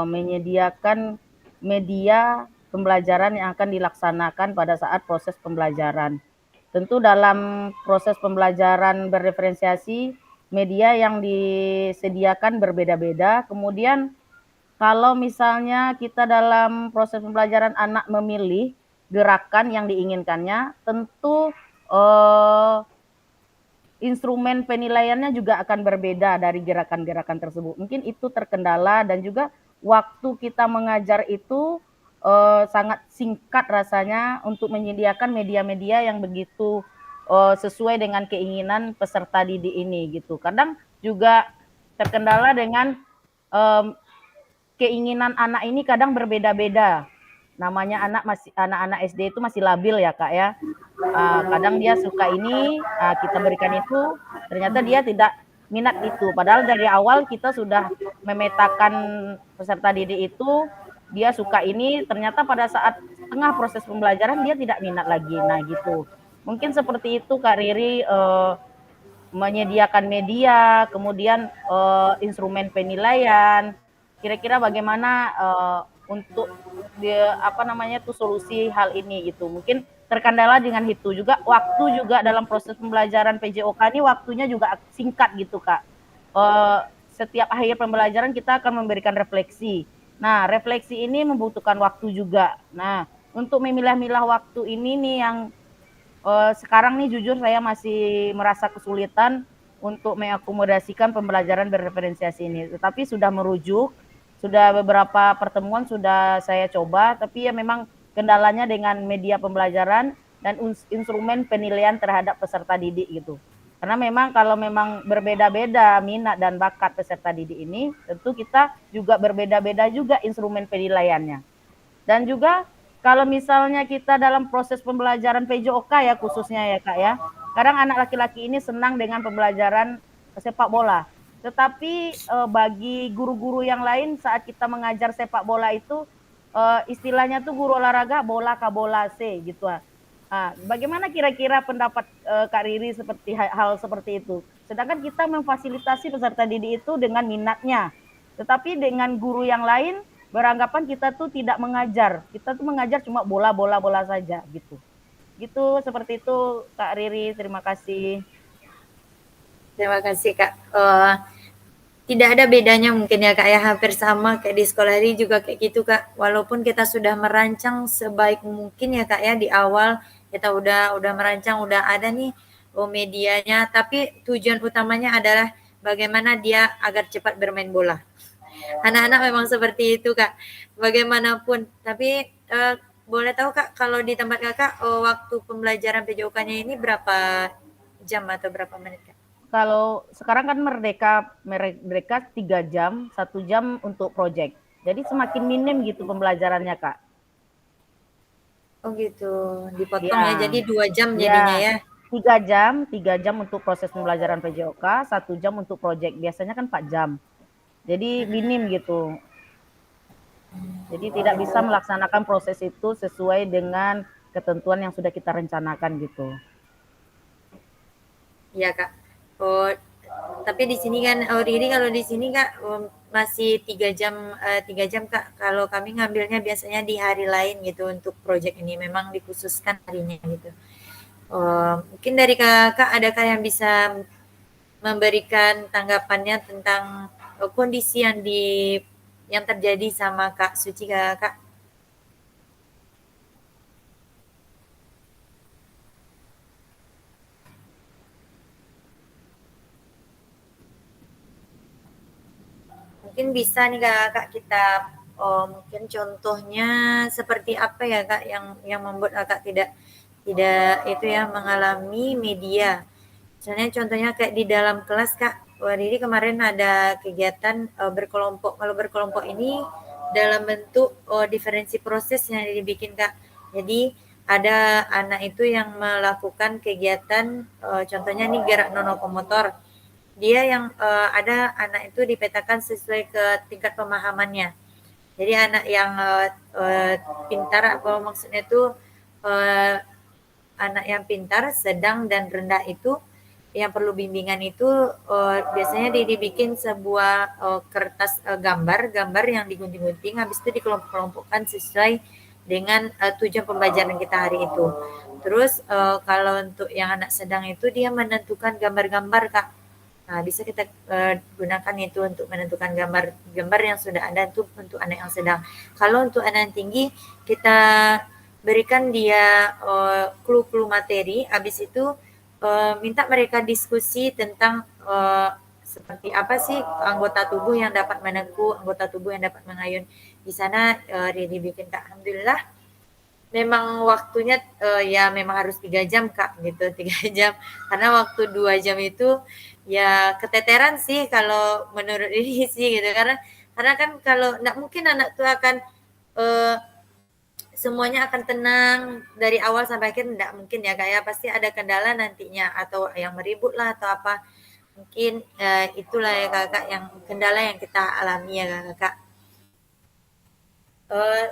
menyediakan media pembelajaran yang akan dilaksanakan pada saat proses pembelajaran. Tentu dalam proses pembelajaran berdiferensiasi, media yang disediakan berbeda-beda. Kemudian kalau misalnya kita dalam proses pembelajaran anak memilih gerakan yang diinginkannya, tentu instrumen penilaiannya juga akan berbeda dari gerakan-gerakan tersebut. Mungkin itu terkendala dan juga waktu kita mengajar itu sangat singkat rasanya untuk menyediakan media-media yang begitu sesuai dengan keinginan peserta didik ini gitu. Kadang juga terkendala dengan keinginan anak ini kadang berbeda-beda. Namanya anak-anak SD itu masih labil ya Kak ya. Kadang dia suka ini, kita berikan itu, ternyata dia tidak minat itu. Padahal dari awal kita sudah memetakan peserta didik itu, dia suka ini, ternyata pada saat tengah proses pembelajaran dia tidak minat lagi. Nah gitu. Mungkin seperti itu Kak Riri, menyediakan media, kemudian instrumen penilaian. Kira-kira bagaimana untuk solusi hal ini gitu. Mungkin terkendala dengan itu juga waktu juga dalam proses pembelajaran PJOK ini waktunya juga singkat gitu Kak. Setiap akhir pembelajaran kita akan memberikan refleksi. Nah, refleksi ini membutuhkan waktu juga. Nah, untuk memilah-milah waktu ini nih yang sekarang nih jujur saya masih merasa kesulitan untuk mengakomodasikan pembelajaran berreferensiasi ini. Tetapi sudah merujuk, sudah beberapa pertemuan sudah saya coba, tapi ya memang kendalanya dengan media pembelajaran dan instrumen penilaian terhadap peserta didik gitu. Karena memang kalau memang berbeda-beda minat dan bakat peserta didik ini, tentu kita juga berbeda-beda juga instrumen penilaiannya. Dan juga kalau misalnya kita dalam proses pembelajaran PJOK ya khususnya ya Kak ya, kadang anak laki-laki ini senang dengan pembelajaran sepak bola. Tetapi bagi guru-guru yang lain saat kita mengajar sepak bola itu istilahnya tuh guru olahraga bola ka bola C gitu. Bagaimana kira-kira pendapat Kak Riri seperti hal seperti itu? Sedangkan kita memfasilitasi peserta didik itu dengan minatnya. Tetapi dengan guru yang lain beranggapan kita tuh tidak mengajar. Kita tuh mengajar cuma bola saja gitu. Gitu seperti itu Kak Riri, terima kasih. Terima kasih Kak. Tidak ada bedanya mungkin ya Kak ya, hampir sama kayak di sekolah ini juga kayak gitu Kak. Walaupun kita sudah merancang sebaik mungkin ya Kak ya di awal kita udah merancang, udah ada nih medianya, tapi tujuan utamanya adalah bagaimana dia agar cepat bermain bola. Anak-anak memang seperti itu Kak, bagaimanapun. Tapi boleh tahu Kak, kalau di tempat Kakak waktu pembelajaran PJOK-nya ini berapa jam atau berapa menit Kak? Kalau sekarang kan merdeka 3 jam, 1 jam untuk proyek. Jadi semakin minim gitu pembelajarannya Kak. Oh gitu, dipotong ya, jadi 2 jam jadinya ya. 3 jam untuk proses pembelajaran PJOK, 1 jam untuk proyek. Biasanya kan 4 jam. Jadi minim gitu. Jadi tidak bisa melaksanakan proses itu sesuai dengan ketentuan yang sudah kita rencanakan gitu. Iya Kak. Oh, tapi di sini kan, Riri kalau di sini Kak masih 3 jam Kak. Kalau kami ngambilnya biasanya di hari lain gitu untuk proyek ini, memang dikhususkan harinya gitu. Mungkin dari Kakak adakah yang bisa memberikan tanggapannya tentang kondisi yang terjadi sama Kak Suci Kak? Mungkin bisa nih Kak kita mungkin contohnya seperti apa ya Kak yang membuat Kakak tidak itu ya mengalami media. Misalnya contohnya kayak di dalam kelas Kak, Riri kemarin ada kegiatan berkelompok. Kalau berkelompok ini dalam bentuk diferensi proses yang dibikin Kak. Jadi ada anak itu yang melakukan kegiatan contohnya nih gerak non lokomotor. Dia yang ada anak itu dipetakan sesuai ke tingkat pemahamannya. Jadi anak yang pintar, apa maksudnya itu anak yang pintar, sedang dan rendah itu yang perlu bimbingan itu biasanya dibikin sebuah kertas gambar yang digunting-gunting, habis itu dikelompok-kelompokkan sesuai dengan tujuan pembelajaran kita hari itu. Terus kalau untuk yang anak sedang itu dia menentukan gambar-gambar Kak. Nah, bisa kita gunakan itu untuk menentukan gambar yang sudah ada itu untuk anak yang sedang. Kalau untuk anak yang tinggi, kita berikan dia clue-clue materi, habis itu minta mereka diskusi tentang seperti apa sih anggota tubuh yang dapat meneku, anggota tubuh yang dapat mengayun. Di sana Riri bikin Kak, alhamdulillah memang waktunya ya memang harus 3 jam Kak gitu, 3 jam. Karena waktu 2 jam itu ya keteteran sih kalau menurut ini sih gitu. Karena kan kalau nggak mungkin anak tuh akan semuanya akan tenang dari awal sampai akhir, nggak mungkin ya Kak ya. Pasti ada kendala nantinya atau yang meribut lah atau apa. Mungkin itulah ya Kakak yang kendala yang kita alami ya Kakak.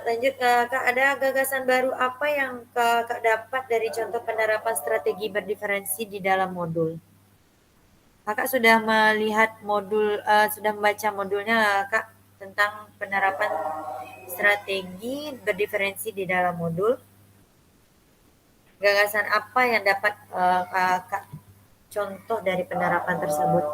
Lanjut Kak, ada gagasan baru apa yang Kakak dapat dari contoh penerapan strategi berdiferensi di dalam modul? Kakak sudah melihat modul, sudah membaca modulnya Kak tentang penerapan strategi berdiferensi di dalam modul? Gagasan apa yang dapat Kakak contoh dari penerapan tersebut?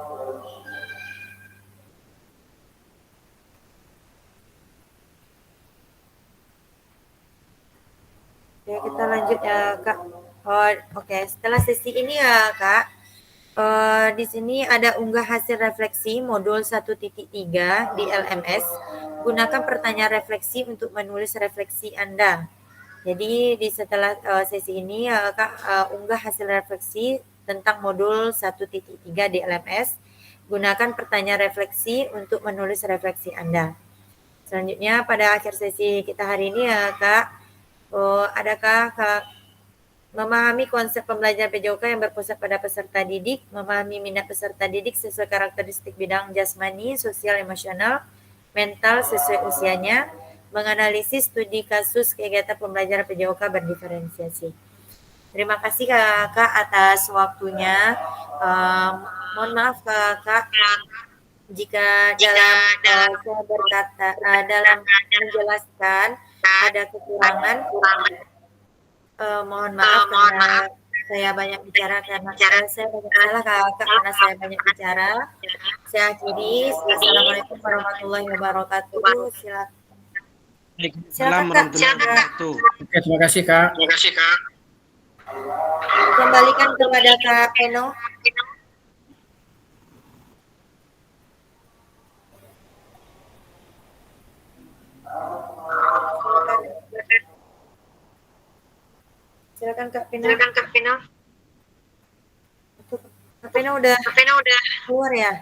Ya, kita lanjut ya Kak. Oke. Setelah sesi ini ya Kak, di sini ada unggah hasil refleksi modul 1.3 di LMS. Gunakan pertanyaan refleksi untuk menulis refleksi Anda. Jadi setelah sesi ini ya Kak, unggah hasil refleksi tentang modul 1.3 di LMS. Gunakan pertanyaan refleksi untuk menulis refleksi Anda. Selanjutnya pada akhir sesi kita hari ini ya Kak, adakah Kak memahami konsep pembelajaran PJOK yang berpusat pada peserta didik, memahami minat peserta didik sesuai karakteristik bidang jasmani, sosial, emosional, mental sesuai usianya, menganalisis studi kasus kegiatan pembelajaran PJOK berdiferensiasi. Terima kasih Kak atas waktunya. Mohon maaf Kak jika dalam saya berkata dalam menjelaskan ada kekurangan. Mohon maaf karena saya banyak bicara karena saya banyak salah Kak karena saya banyak bicara. Saya akhiri. Assalamualaikum warahmatullahi wabarakatuh. Silakan Kak. Oke, terima kasih Kak. Kembalikan kepada Kak Peno. Silakan Kak Pena. Kak Pena udah keluar ya?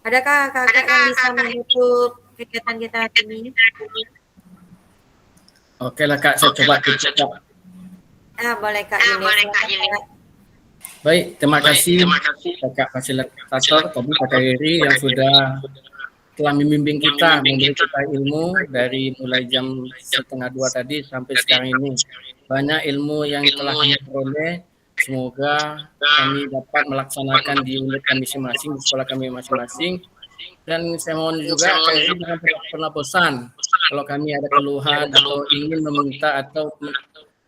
Adakah Kakak yang bisa menutup kegiatan kita hari ini? Oke lah Kak, saya coba tutup. Boleh Kak Yuli. Silakan, Kak. Baik, terima kasih Kakak fasilitator tadi Kakak Riri yang sudah telah membimbing kita, memberi kita ilmu dari mulai jam 1:30 tadi sampai sekarang ini. Banyak ilmu yang telah kami peroleh. Semoga kami dapat melaksanakan di unit kami masing-masing, di sekolah kami masing-masing. Dan saya mohon juga Kak Riri jangan pernah bosan kalau kami ada keluhan atau ingin meminta atau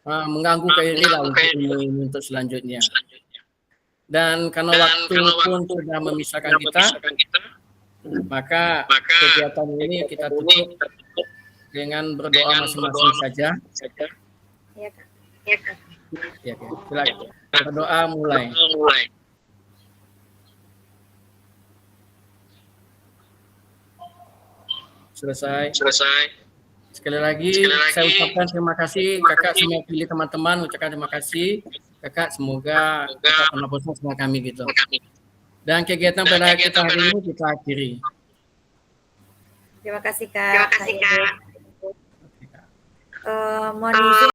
mengganggu Kak Riri lah untuk ilmu untuk selanjutnya. Dan karena waktu pun sudah memisahkan kita, maka kegiatan ini kita tutup dengan berdoa masing-masing saja. Ya, Kak. Ya, silakan. Berdoa mulai. Selesai. Sekali lagi saya ucapkan terima kasih Kakak semua pilih teman-teman, ucapkan terima kasih Kakak, semoga Kakak pernah bosan sama kami gitu. Dan kegiatan pada kita hari ini kita akhiri. Terima kasih Kak. Mohon izin